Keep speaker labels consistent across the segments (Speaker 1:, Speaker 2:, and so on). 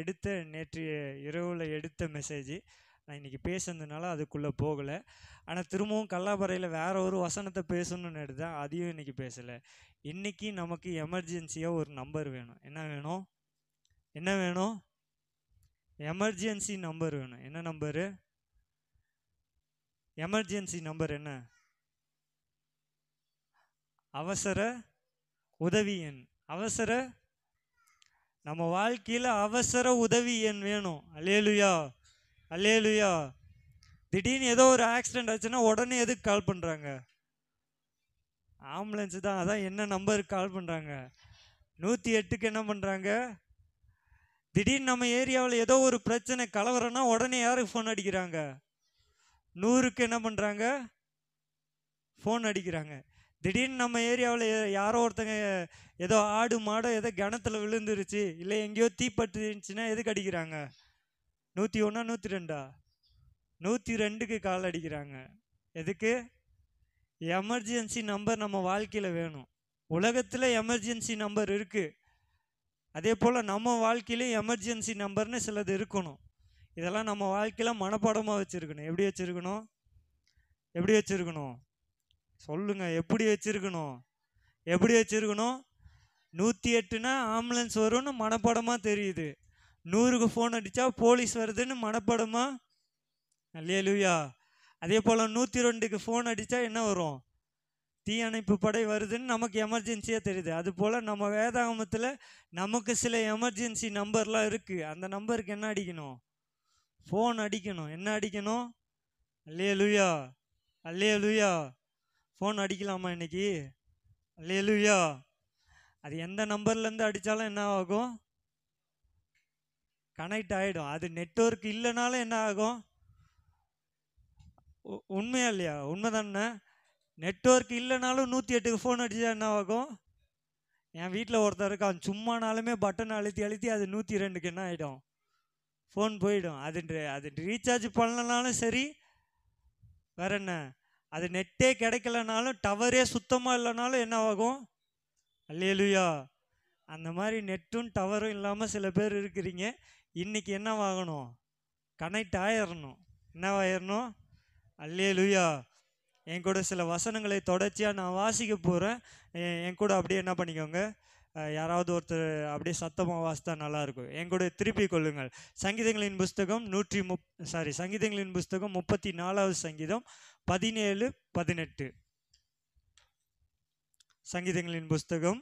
Speaker 1: எடுத்த நேற்று இரவில் எடுத்த மெசேஜ். நான் இன்றைக்கி பேசுனதுனால அதுக்குள்ளே போகலை. ஆனால் திரும்பவும் கல்லாபறையில் வேற ஒரு வசனத்தை பேசணும்னு எடுத்தேன், அதையும் இன்றைக்கி பேசலை. இன்றைக்கி நமக்கு எமர்ஜென்சியாக ஒரு நம்பர் வேணும். என்ன வேணும்? என்ன வேணும்? எமர்ஜென்சி நம்பர் வேணும். என்ன நம்பரு? எமர்ஜென்சி நம்பர் என்ன? அவசர உதவி எண். அவசர நம்ம வாழ்க்கையில் அவசர உதவி எண் வேணும். அல்லேலுயா, அல்லேலுயா. திடீர்னு ஏதோ ஒரு ஆக்சிடென்ட் ஆச்சுன்னா உடனே எதுக்கு கால் பண்ணுறாங்க? ஆம்புலன்ஸ் தான். அதான் என்ன நம்பருக்கு கால் பண்ணுறாங்க? 108க்கு என்ன பண்ணுறாங்க? திடீர்னு நம்ம ஏரியாவில் ஏதோ ஒரு பிரச்சனை கலவரம்னா உடனே யாருக்கு ஃபோன் அடிக்கிறாங்க? 100க்கு என்ன பண்ணுறாங்க? ஃபோன் அடிக்கிறாங்க. திடீர்னு நம்ம ஏரியாவில் யாரோ ஒருத்தங்க ஏதோ ஆடு மாடோ ஏதோ கிணத்துல விழுந்துருச்சு, இல்லை எங்கேயோ தீப்பட்டு இருந்துச்சுன்னா எதுக்கு அடிக்கிறாங்க? 101 102? 102க்கு கால் அடிக்கிறாங்க. எதுக்கு? எமர்ஜென்சி நம்பர் நம்ம வாழ்க்கையில் வேணும். உலகத்தில் எமர்ஜென்சி நம்பர் இருக்குது. அதே போல் நம்ம வாழ்க்கையிலையும் எமர்ஜென்சி நம்பர்னு சிலது இருக்கணும். இதெல்லாம் நம்ம வாழ்க்கையில் மனப்பாடமாக வச்சுருக்கணும். எப்படி வச்சுருக்கணும்? எப்படி வச்சுருக்கணும்? சொல்லுங்க, எப்படி வச்சிருக்கணும்? எப்படி வச்சிருக்கணும்? 108னா ஆம்புலன்ஸ் வரும்னு மனப்பாடமாக தெரியுது. 100க்கு ஃபோன் அடித்தா போலீஸ் வருதுன்னு மனப்பாடமா? அல்லேலூயா. அதே போல் 102க்கு ஃபோன் அடித்தா என்ன வரும்? தீயணைப்பு படை வருதுன்னு நமக்கு எமர்ஜென்சியாக தெரியுது. அதுபோல் நம்ம வேதாகமத்தில் நமக்கு சில எமர்ஜென்சி நம்பர்லாம் இருக்குது. அந்த நம்பருக்கு என்ன அடிக்கணும்? ஃபோன் அடிக்கணும். என்ன அடிக்கணும்? அல்லேலூயா, அல்லேலூயா. ஃபோன் அடிக்கலாமா இன்னைக்கு? அல்லேலூயா. அது எந்த நம்பர்லேருந்து அடித்தாலும் என்ன ஆகும்? கனெக்ட் ஆகிடும். அது நெட்வொர்க் இல்லைனாலும் என்ன ஆகும்? உண்மையா இல்லையா? உண்மை தானே? நெட்வொர்க் இல்லைனாலும் 108க்கு ஃபோன் அடித்தா என்ன ஆகும்? என் வீட்டில் ஒருத்தர் இருக்கான், சும்மானாலுமே பட்டன் அழுத்தி அழுத்தி அது 102க்கு என்ன ஆகிடும்? ஃபோன் போயிடும். அது ரீசார்ஜ் பண்ணலனாலும் சரி, வேற என்ன, அது நெட்டே கிடைக்கலனாலும் டவரே சுத்தமாக இல்லைனாலும் என்ன ஆகும்? அல்லேலூயா. அந்த மாதிரி நெட்டும் டவரும் இல்லாமல் சில பேர் இருக்கிறீங்க. இன்னைக்கு என்ன ஆகணும்? கனெக்ட் ஆயிடணும். என்ன ஆயிடணும்? அல்லேலூயா. என் கூட சில வசனங்களை தொடர்ச்சியாக நான் வாசிக்க போகிறேன். என் கூட அப்படியே என்ன பண்ணிக்கோங்க, யாராவது ஒருத்தர் அப்படியே சத்தமாக வாசித்தா நல்லாயிருக்கும். என் கூட திருப்பி கொள்ளுங்கள். சங்கீதங்களின் புஸ்தகம் சங்கீதங்களின் புஸ்தகம் 34வது சங்கீதம் 17 18. சங்கீதங்களின் புஸ்தகம்.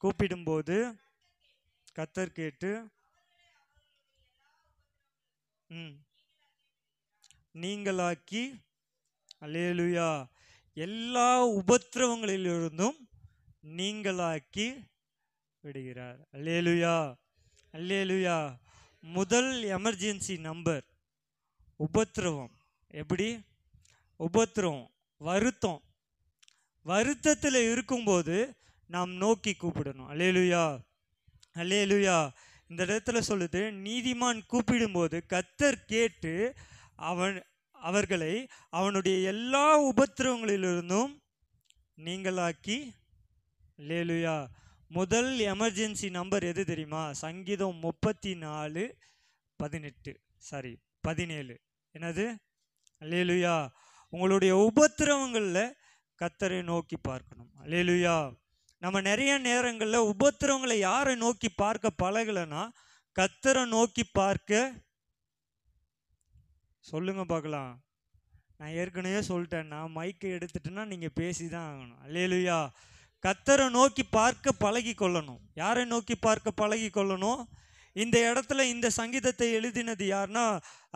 Speaker 1: கூப்பிடும்போது கர்த்தர் கேட்டு நீங்களாக்கி, அல்லேலூயா, எல்லா உபத்திரவங்களிலிருந்தும் நீங்களாக்கி விடுகிறார். அல்லேலூயா, அல்லேலூயா. முதல் எமர்ஜென்சி நம்பர் உபத்திரவம். எப்படி? உபத்திரவம், வருத்தம். வருத்தத்தில் இருக்கும்போது நாம் நோக்கி கூப்பிடணும். அல்லேலூயா, அல்லேலூயா. இந்த இடத்துல சொல்லுது, நீதிமான் கூப்பிடும்போது கர்த்தர் கேட்டு அவர்களை அவனுடைய எல்லா உபத்திரவங்களிலிருந்தும் நீங்களாக்கி. அல்லேலூயா. முதல் எமர்ஜென்சி நம்பர் எது தெரியுமா? சங்கீதம் 34 17. என்னது? அல்லேலூயா. உங்களுடைய உபத்திரவங்களில் கர்த்தரை நோக்கி பார்க்கணும். அல்லேலூயா. நம்ம நிறைய நேரங்களில் உபத்திரவங்களை யாரை நோக்கி பார்க்க பழகலைன்னா கர்த்தரை நோக்கி பார்க்க. சொல்லுங்க பார்க்கலாம். நான் ஏற்கனவே சொல்லிட்டேன், நான் மைக்கை எடுத்துட்டேன்னா நீங்கள் பேசி தான் ஆகணும். அல்லேலூயா. கர்த்தரை நோக்கி பார்க்க பழகி கொள்ளணும். யாரை நோக்கி பார்க்க பழகி கொள்ளணும்? இந்த இடத்துல இந்த சங்கீதத்தை எழுதினது யாருன்னா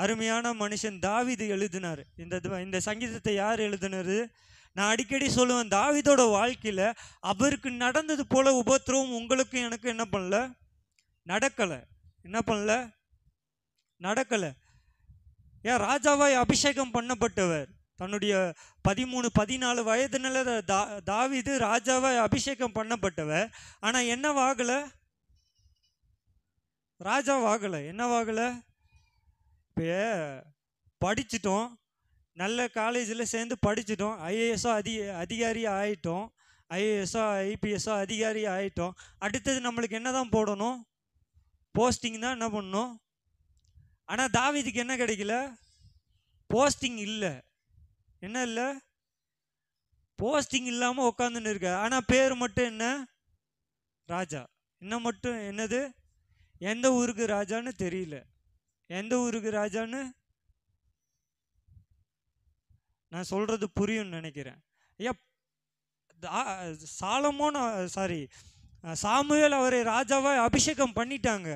Speaker 1: அருமையான மனுஷன் தாவீது எழுதினார். இந்த சங்கீதத்தை யார் எழுதினாரு? நான் அடிக்கடி சொல்லுவேன், தாவீதோட வாழ்க்கையில் அவருக்கு நடந்தது போல உபத்திரவம் உங்களுக்கும் எனக்கு என்ன பண்ணல? நடக்கலை. என்ன பண்ணல? நடக்கலை. ஏன்? ராஜாவாய் அபிஷேகம் பண்ணப்பட்டவர். தன்னுடைய 13 14 வயது நில தாவீது ராஜாவாய் அபிஷேகம் பண்ணப்பட்டவர். ஆனால் என்னவாகலை? ராஜாவாகலை. என்னவாகலை? இப்போ படிச்சிட்டோம், நல்ல காலேஜில் சேர்ந்து படிச்சிட்டோம், ஐஏஎஸ்ஸோ அதிகாரியாக ஆகிட்டோம். ஐஏஎஸ்ஸோ ஐபிஎஸ்ஸோ அதிகாரி ஆகிட்டோம். அடுத்தது நம்மளுக்கு என்ன தான் போடணும்? போஸ்டிங் தான் என்ன பண்ணணும். ஆனால் தாவீதுக்கு என்ன கிடைக்கல? போஸ்டிங் இல்லை. என்ன இல்லை? போஸ்டிங் இல்லாமல் உட்காந்துன்னு இருக்க. ஆனால் பேர் மட்டும் என்ன? ராஜா. என்ன மட்டும் என்னது? எந்த ஊருக்கு ராஜான்னு தெரியல. எந்த ஊருக்கு ராஜான்னு நான் சொல்றது புரியும்னு நினைக்கிறேன். ஐயா, சாமுவேல் அவரை ராஜாவா அபிஷேகம் பண்ணிட்டாங்க.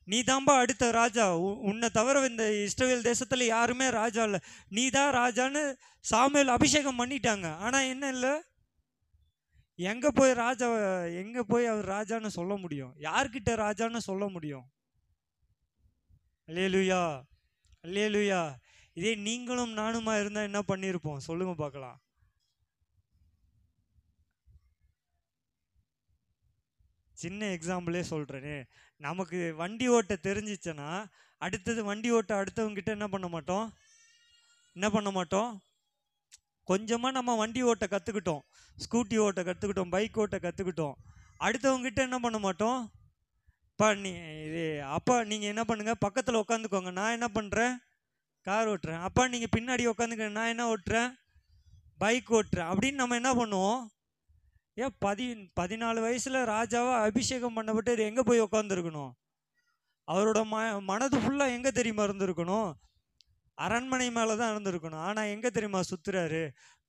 Speaker 1: நீ தான்பா அடுத்த ராஜா, உன்னை தவிர இந்த இஸ்ரவேல் தேசத்துல யாருமே ராஜா இல்லை, நீ தான் ராஜான்னு சாமுவேல் அபிஷேகம் பண்ணிட்டாங்க. ஆனா என்ன இல்லை? எங்க போய் அவர் ராஜான்னு சொல்ல முடியும்? யார்கிட்ட ராஜான்னு சொல்ல முடியும்? அல்லேலூயா, அல்லேலூயா. இதே நீங்களும் நானுமா இருந்தா என்ன பண்ணிருப்போம்? சொல்லுங்க பார்க்கலாம். சின்ன எக்ஸாம்பிளே சொல்றேனே, நமக்கு வண்டி ஓட்ட தெரிஞ்சிச்சுன்னா அடுத்தது வண்டி ஓட்ட அடுத்தவங்க கிட்ட என்ன பண்ண மாட்டோம்? கொஞ்சமா நம்ம வண்டி ஓட்ட கத்துக்கிட்டோம், ஸ்கூட்டி ஓட்ட கத்துக்கிட்டோம், பைக் ஓட்ட கத்துக்கிட்டோம். அடுத்தவங்க கிட்ட என்ன பண்ண மாட்டோம்? அப்பா நீங்க என்ன பண்ணுங்க, பக்கத்துல உட்காந்துக்கோங்க, நான் என்ன பண்றேன்? கார் ஓட்டுறேன். அப்பா நீங்க பின்னாடி உட்காந்துக்க, நான் என்ன ஓட்டுறேன்? பைக் ஓட்டுறேன். அப்படின்னு நம்ம என்ன பண்ணுவோம்? 14 வயசுல ராஜாவா அபிஷேகம் பண்ணப்பட்டு எங்க போய் உட்காந்துருக்கணும்? அவரோட மனது ஃபுல்லா எங்க தெரியுமா இருந்திருக்கணும்? அரண்மனை மேலதான் இருந்திருக்கணும். ஆனா எங்க தெரியுமா சுத்துறாரு?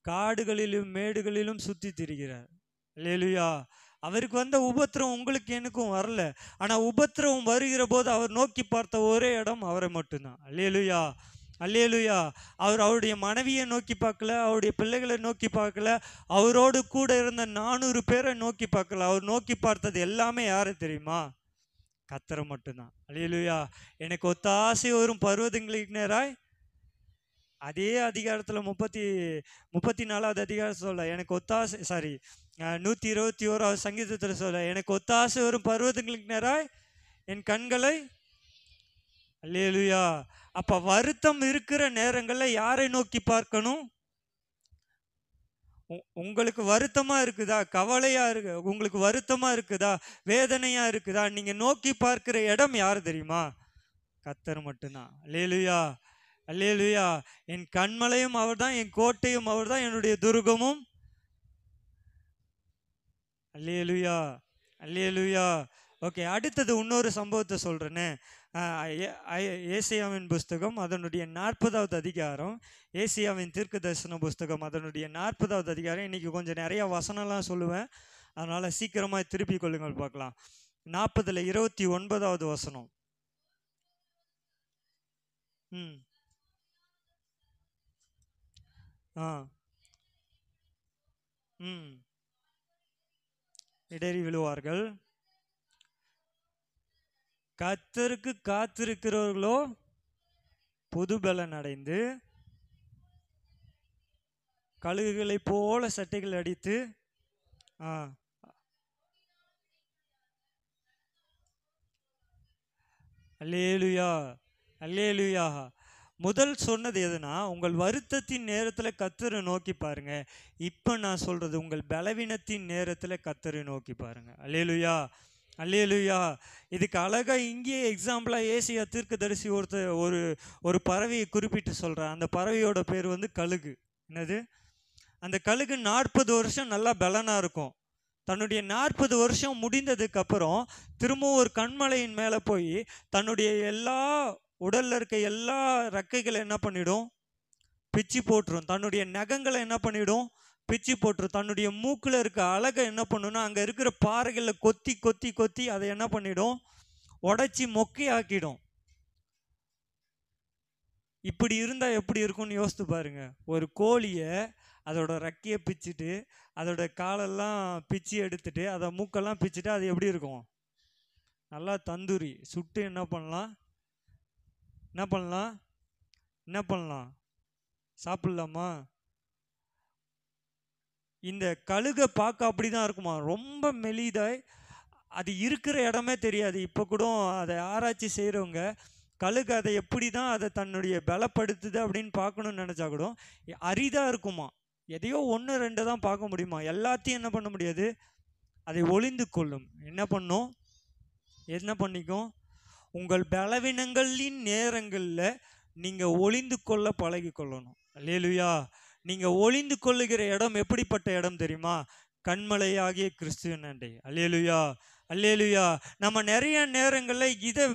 Speaker 1: காடுகளிலும் மேடுகளிலும் சுத்தி திரிகிறார். அல்லேலூயா. அவருக்கு வந்த உபத்திரம் உங்களுக்கு எனக்கும் வரல. ஆனா உபத்திரம் வருகிற போது அவர் நோக்கி பார்த்த ஒரே இடம் அவரை மட்டும்தான். அல்லேலூயா, அல்லேலூயா. அவருடைய மனைவியை நோக்கி பார்க்கல, அவருடைய பிள்ளைகளை நோக்கி பார்க்கல, அவரோடு கூட இருந்த 400 பேரை நோக்கி பார்க்கல. அவர் நோக்கி பார்த்தது எல்லாமே யாரு தெரியுமா? கர்த்தரை மட்டும்தான். அல்லேலூயா. எனக்கு ஒத்தாசை வரும் பர்வதங்களுக்கு நேராய், அதே அதிகாரத்துல 34வது அதிகாரம் சொல்ல, எனக்கு ஒத்தாசை 121வது சங்கீதத்துல சொல்ல, எனக்கு ஒத்தாசை வரும் பர்வதங்களுக்கு நேராய் என் கண்களை. அல்லேலூயா. அப்ப வருத்தம் இருக்கிற நேரங்கள்ல யாரை நோக்கி பார்க்கணும்? உங்களுக்கு வருத்தமா இருக்குதா? கவலையா இருக்கு, உங்களுக்கு வருத்தமா இருக்குதா? வேதனையா இருக்குதா? நீங்க நோக்கி பார்க்கிற இடம் யாரு தெரியுமா? கர்த்தர் மட்டும்தான். அல்லேலூயா, அல்லேலூயா. என் கண்மலையும் அவர்தான், என் கோட்டையும் அவர்தான், என்னுடைய துர்கமும். அல்லேலூயா, அல்லேலூயா. ஓகே, அடுத்தது இன்னொரு சம்பவத்தை சொல்றேன்னு. ஏசாயாவின் புஸ்தகம் அதனுடைய 40வது அதிகாரம், ஏசாயாவின் தீர்க்க தரிசன புஸ்தகம் அதனுடைய 40வது அதிகாரம். இன்னைக்கு கொஞ்சம் நிறைய வசனம்லாம் சொல்லுவேன், அதனால சீக்கிரமா திருப்பி கொள்ளுங்கள் பார்க்கலாம். 40ல் 29வது வசனம். இடறி விழுவார்கள். கர்த்தருக்கு காத்திருக்கிறவர்களோ புதுபலன் அடைந்து கழுகுகளை போல சட்டைகள் அடித்து. அல்லேலூயா, அல்லேலூயா. முதல் சொன்னது எதுனா, உங்கள் வருத்தத்தின் நேரத்துல கர்த்தரை நோக்கி பாருங்க. இப்ப நான் சொல்றது உங்கள் பலவீனத்தின் நேரத்துல கர்த்தரை நோக்கி பாருங்க. அல்லேலூயா, அல்லேலூயா. இதுக்கு அழகா இங்கேயே எக்ஸாம்பிளா ஏசாயா தீர்க்கதரிசி ஒரு பறவையை குறிப்பிட்டு சொல்றான். அந்த பறவையோட பேர் கழுகு. என்னது? அந்த கழுகு 40 வருஷம் நல்லா பலனா இருக்கும். தன்னுடைய 40 வருஷம் முடிந்ததுக்கு அப்புறம் திரும்பவும் ஒரு கண்மலையின் மேல போய் தன்னுடைய எல்லா உடல்ல இருக்க எல்லா ரெக்கைகளை என்ன பண்ணிடும்? பிச்சு போட்டுரும். தன்னுடைய நகங்களை என்ன பண்ணிடும்? பிச்சு போட்டுரும். தன்னுடைய மூக்குல இருக்க அழகை என்ன பண்ணுன்னா, அங்க இருக்கிற பாறைகளை கொத்தி கொத்தி கொத்தி அதை என்ன பண்ணிடும்? உடைச்சி மொக்கையாக்கிடும். இப்படி இருந்தா எப்படி இருக்கும்னு யோசித்து பாருங்க. ஒரு கோழியை அதோட ரெக்கையை பிச்சுட்டு அதோட காலெல்லாம் பிச்சு எடுத்துட்டு அதை மூக்கெல்லாம் பிச்சுட்டு அது எப்படி இருக்கும்? நல்லா தந்தூரி சுட்டு என்ன பண்ணலாம்? சாப்பிடலாமா? இந்த கழுகை பார்க்க அப்படிதான் இருக்குமா, ரொம்ப மெலிதாய், அது இருக்கிற இடமே தெரியாது. இப்போ கூட அதை ஆராய்ச்சி செய்கிறவங்க கழுகு அதை எப்படி தான் அதை தன்னுடைய பலப்படுத்துது அப்படின்னு பார்க்கணும்னு நினச்சா கூட அரிதாக இருக்குமா. எதையோ ஒன்று ரெண்டு தான் பார்க்க முடியுமா? எல்லாத்தையும் என்ன பண்ண முடியாது? அதை ஒளிந்து கொள்ளும். என்ன பண்ணும்? என்ன பண்ணிக்கும்? உங்கள் பலவீனங்களின் நேரங்களில் நீங்கள் ஒளிந்து கொள்ள பழகி கொள்ளணும். அல்லேலூயா. நீங்கள் ஒளிந்து கொள்ளுகிற இடம் எப்படிப்பட்ட இடம் தெரியுமா? கண்மலையாகிய கிறிஸ்துவின் அண்டை. அல்லேலூயா, அல்லேலூயா. நம்ம நிறைய நேரங்களில் இதை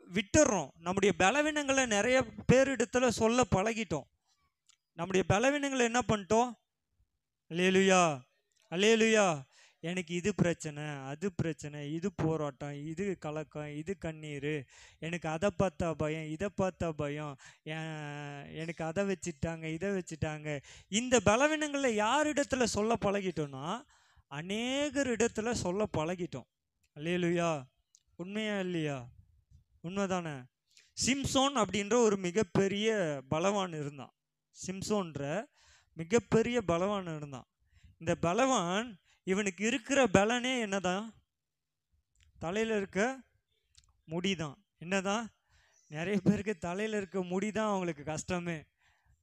Speaker 1: விட்டுறோம். நம்முடைய பலவீனங்களை நிறைய பேரிடத்துல சொல்ல பழகிட்டோம். நம்முடைய பலவீனங்களை என்ன பண்ணிட்டோம்? அல்லேலூயா, அல்லேலூயா. எனக்கு இது பிரச்சனை, அது பிரச்சனை, இது போராட்டம், இது கலக்கம், இது கண்ணீர், எனக்கு அதை பார்த்தா பயம், இதை பார்த்தா பயம், எனக்கு அதை வச்சுட்டாங்க, இதை வச்சுட்டாங்க. இந்த பலவீனங்களை யாரிடத்துல சொல்ல பழகிட்டோம்னா அநேகர் இடத்துல சொல்ல பழகிட்டோம். அல்லேலூயா. உண்மையா இல்லையா? உண்மைதானே? சிம்சோன் அப்படின்ற ஒரு மிகப்பெரிய பலவான் இருந்தான். சிம்சோன்ற மிகப்பெரிய பலவான் இருந்தான். இந்த பலவான், இவனுக்கு இருக்கிற பலனே என்னதான்? தலையில் இருக்க முடிதான். என்னதான்? நிறைய பேருக்கு தலையில் இருக்க முடிதான் அவங்களுக்கு கஷ்டமே.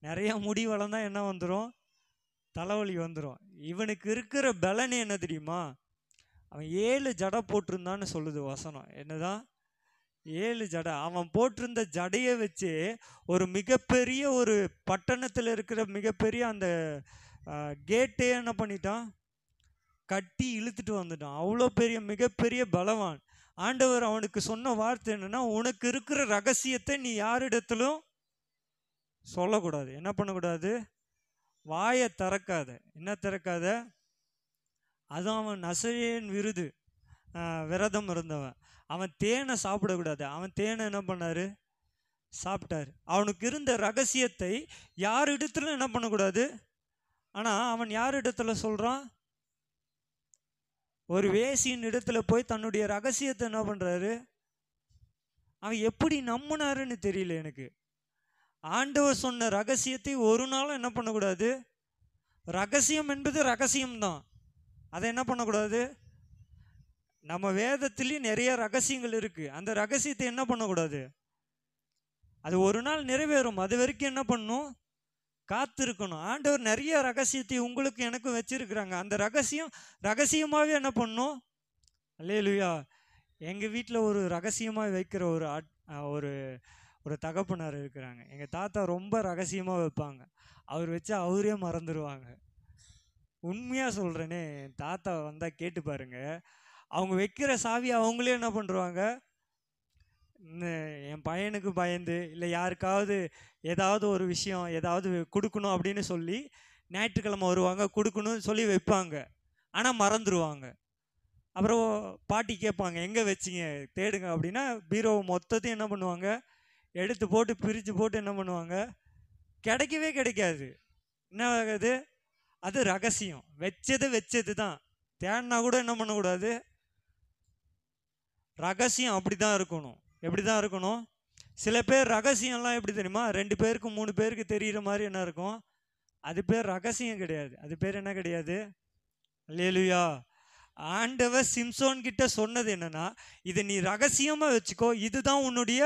Speaker 1: நிறைய முடி வளர்ந்தா என்ன வந்துடும்? தலைவலி வந்துடும். இவனுக்கு இருக்கிற பலனே என்ன தெரியுமா? அவன் 7 ஜடை போட்டிருந்தான்னு சொல்லுது வசனம். என்னதான்? 7 ஜடை. அவன் போட்டிருந்த ஜடையை வச்சு ஒரு மிகப்பெரிய ஒரு பட்டணத்தில் இருக்கிற மிகப்பெரிய அந்த கேட்டே என்ன பண்ணிட்டான்? கட்டி இழுத்துட்டு வந்துட்டான். அவ்வளோ பெரிய மிகப்பெரிய பலவான். ஆண்டவர் அவனுக்கு சொன்ன வார்த்தை என்னன்னா, உனக்கு இருக்கிற ரகசியத்தை நீ யாரிடத்திலும் சொல்லக்கூடாது. என்ன பண்ணக்கூடாது? வாயை திறக்காத. என்ன திறக்காத? அதுவும் அவன் நசரேயன் விரதம் இருந்தவன். அவன் தேனை சாப்பிடக்கூடாது. அவன் தேனை என்ன பண்ணாரு? சாப்பிட்டாரு. அவனுக்கு இருந்த ரகசியத்தை யாரிடத்துல என்ன பண்ணக்கூடாது? ஆனால் அவன் யாரிடத்துல சொல்கிறான்? ஒரு வேசியின் இடத்துல போய் தன்னுடைய ரகசியத்தை என்ன பண்ணுறாரு? அவன் எப்படி நம்பினாருன்னு தெரியல எனக்கு. ஆண்டவர் சொன்ன ரகசியத்தை ஒரு நாளும் என்ன பண்ணக்கூடாது? ரகசியம் என்பது ரகசியம்தான். அதை என்ன பண்ணக்கூடாது? நம்ம வேதத்திலேயும் நிறைய ரகசியங்கள் இருக்குது. அந்த ரகசியத்தை என்ன பண்ணக்கூடாது? அது ஒரு நாள் நிறைவேறும். அது வரைக்கும் என்ன பண்ணணும்? காத்திருக்கணும். ஆண்டவர் நிறைய ரகசியத்தை உங்களுக்கு எனக்கும் வச்சிருக்கிறாங்க. அந்த ரகசியமாகவே என்ன பண்ணணும்? அல்லேலூயா. எங்கள் வீட்டில் ஒரு ரகசியமாக வைக்கிற ஒரு ஒரு தகப்பனார் இருக்கிறாங்க. எங்கள் தாத்தா ரொம்ப ரகசியமாக வைப்பாங்க. அவர் வச்சா அவரே மறந்துடுவாங்க. உண்மையாக சொல்கிறேனே, என் தாத்தா வந்தால் கேட்டு பாருங்க. அவங்க வைக்கிற சாவி அவங்களே என்ன பண்ணுறாங்க? என் பையனுக்கு பயந்து இல்லை யாருக்காவது ஏதாவது ஒரு விஷயம் ஏதாவது கொடுக்கணும் அப்படின்னு சொல்லி ஞாயிற்றுக்கிழமை வருவாங்க, கொடுக்கணும்னு சொல்லி வைப்பாங்க. ஆனால் மறந்துடுவாங்க. அப்புறம் பாட்டி கேட்பாங்க, எங்கே வச்சிங்க தேடுங்க அப்படின்னா பீரோவை மொத்தத்தையும் என்ன பண்ணுவாங்க? எடுத்து போட்டு பிரித்து போட்டு என்ன பண்ணுவாங்க? கிடைக்கவே கிடைக்காது. என்ன ஆகுது? அது ரகசியம். வச்சது தான். தேடினா கூட என்ன பண்ணக்கூடாது? ரகசியம் அப்படி தான் இருக்கணும். எப்படி தான் இருக்கணும்? சில பேர் ரகசியம்லாம் எப்படி தெரியுமா? 2 பேருக்கு 3 பேருக்கு தெரிகிற மாதிரி என்ன இருக்கும்? அது பேர் ரகசியம் கிடையாது. அது பேர் என்ன கிடையாது? அல்லேலூயா. ஆண்டவர் சிம்சோன் கிட்ட சொன்னது என்னன்னா, இதை நீ ரகசியமாக வச்சுக்கோ, இதுதான் உன்னுடைய.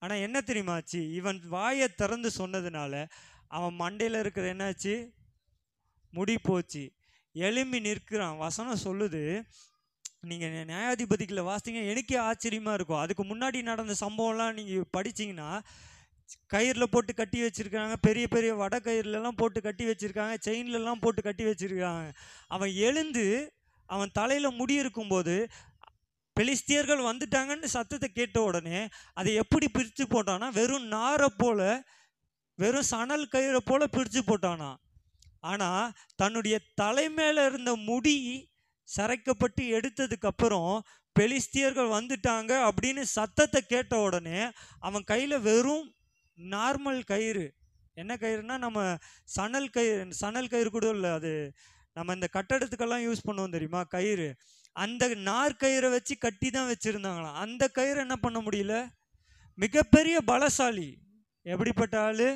Speaker 1: ஆனால் என்ன தெரியுமாச்சு? இவன் வாயை திறந்து சொன்னதுனால அவன் மண்டையில் இருக்கிற என்னாச்சு? முடி போச்சு. எழும்பி நிற்கிறான். வசனம் சொல்லுது, நீங்கள் நியாயாதிபதிகளை வாசித்தீங்க, எனக்கே ஆச்சரியமாக இருக்கும். அதுக்கு முன்னாடி நடந்த சம்பவம்லாம் நீங்கள் படிச்சிங்கன்னா, கயிறில் போட்டு கட்டி வச்சுருக்காங்க, பெரிய பெரிய வடை கயிறுலலாம் போட்டு கட்டி வச்சுருக்காங்க, செயின்லலாம் போட்டு கட்டி வச்சுருக்காங்க. அவன் எழுந்து அவன் தலையில் முடி இருக்கும்போது பெலிஸ்தியர்கள் வந்துட்டாங்கன்னு சத்தத்தை கேட்ட உடனே அதை எப்படி பிரித்து போட்டானா? வெறும் நாரை போல, வெறும் சணல் கயிறை போல பிரித்து போட்டானா. ஆனால் தன்னுடைய தலைமையில் இருந்த முடி சரைக்கப்பட்டு எடுத்ததுக்கு அப்புறம் பெலிஸ்தியர்கள் வந்துட்டாங்க அப்படின்னு சத்தத்தை கேட்ட உடனே அவன் கையில் வெறும் நார்மல் கயிறு. என்ன கயிறுனா, நம்ம சணல் கயிறு கூட இல்லை, அது நம்ம இந்த கட்டடத்துக்கெல்லாம் யூஸ் பண்ணுவோம் தெரியுமா கயிறு. அந்த நார்கயிறை வச்சு கட்டி தான் வச்சுருந்தாங்களாம். அந்த கயிறு என்ன பண்ண முடியல? மிகப்பெரிய பலசாலி. எப்படிப்பட்ட ஆளு?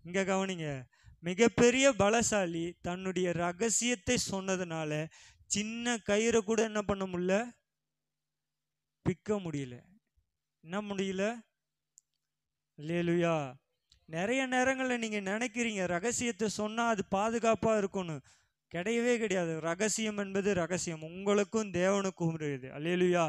Speaker 1: இங்கே கவனிங்க. மிகப்பெரிய பலசாலி தன்னுடைய ரகசியத்தை சொன்னதுனால சின்ன கயிறை கூட என்ன பண்ண முடியல? பிக்க முடியல. என்ன முடியல? அல்லேலூயா. நிறைய நேரங்களில் நீங்கள் நினைக்கிறீங்க ரகசியத்தை சொன்னால் அது பாதுகாப்பாக இருக்கும்னு. கிடையவே கிடையாது. ரகசியம் என்பது ரகசியம், உங்களுக்கும் தேவனுக்கும் இருக்குது. அல்லேலூயா.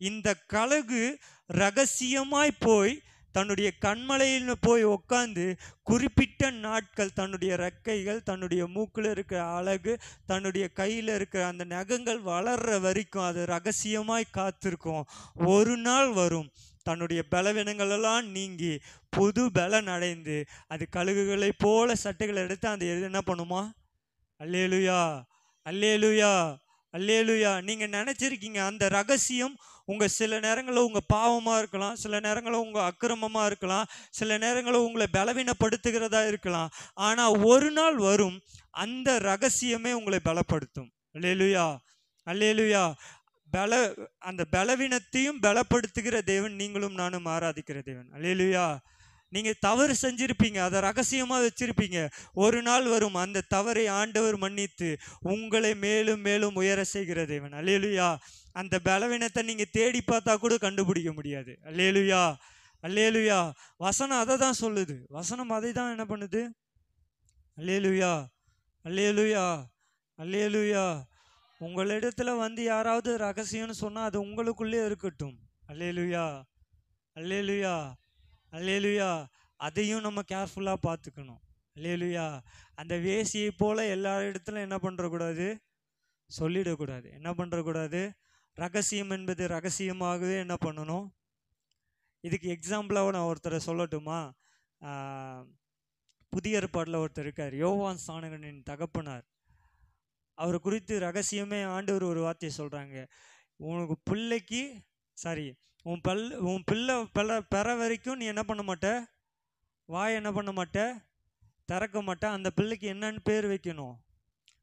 Speaker 1: இந்த கழுகு ரகசியமாய் போய் தன்னுடைய கண்மலையில் போய் உட்காந்து குறிப்பிட்ட நாட்கள் தன்னுடைய ரெக்கைகள், தன்னுடைய மூக்கில் இருக்கிற அழகு, தன்னுடைய கையில் இருக்கிற அந்த நகங்கள் வளர்ற வரைக்கும் அது ரகசியமாய் காத்திருக்கும். ஒரு நாள் வரும், தன்னுடைய பலவீனங்கள் எல்லாம் நீங்கி புது பலன் அடைந்து அது கழுகுகளை போல சட்டைகளை எடுத்து அந்த என்ன பண்ணுமா? அல்லேலூயா, அல்லேலூயா, அல்லேலூயா. நீங்க நினைச்சிருக்கீங்க அந்த ரகசியம் உங்க சில நேரங்களில் உங்க பாவமா இருக்கலாம், சில நேரங்களில் உங்க அக்கிரமமா இருக்கலாம், சில நேரங்களில் உங்களை பலவீனப்படுத்துகிறதா இருக்கலாம். ஆனா ஒரு நாள் வரும், அந்த ரகசியமே உங்களை பலப்படுத்தும். அல்லேலூயா, அல்லேலூயா. அந்த பலவீனத்தையும் பலப்படுத்துகிற தேவன் நீங்களும் நானும் ஆராதிக்கிற தேவன். அல்லேலூயா. நீங்க தவறு செஞ்சிருப்பீங்க, அதை ரகசியமா வச்சிருப்பீங்க. ஒரு நாள் வரும், அந்த தவறை ஆண்டவர் மன்னித்து உங்களை மேலும் மேலும் உயர செய்கிற தேவன். அல்லேலூயா. அந்த பலவீனத்தை நீங்க தேடி பார்த்தா கூட கண்டுபிடிக்க முடியாது. அல்லேலூயா, அல்லேலூயா. வசனம் அதை தான் சொல்லுது, வசனம் அதை தான் என்ன பண்ணுது. அல்லேலூயா, அல்லேலூயா, அல்லேலூயா. உங்களிடத்துல வந்து யாராவது ரகசியம்னு சொன்னா அது உங்களுக்குள்ளே இருக்கட்டும். அல்லேலூயா, அல்லேலூயா, அல்லேலூயா. அதையும் நம்ம கேர்ஃபுல்லாக பார்த்துக்கணும். அல்லேலூயா. அந்த வேசியை போல எல்லா இடத்துலையும் என்ன பண்ணுறக்கூடாது, சொல்லிடக்கூடாது. என்ன பண்ணுறக்கூடாது, ரகசியம் என்பது ரகசியமாகவே என்ன பண்ணணும். இதுக்கு எக்ஸாம்பிளாக நான் ஒருத்தரை சொல்லட்டுமா? புதிய ஏற்பாட்டில் ஒருத்தர் இருக்கார், யோவான் ஸ்நானகனின் தகப்பனார். அவரை குறித்து ரகசியமே ஆண்டவர் ஒரு வார்த்தையை சொல்கிறாங்க. உனக்கு பிள்ளைக்கு உன் பிள்ளை பெற வரைக்கும் நீ என்ன பண்ண மாட்ட, வாய் என்ன பண்ண மாட்ட, திறக்க மாட்ட. அந்த பிள்ளைக்கு என்னன்னு பேர் வைக்கணும்,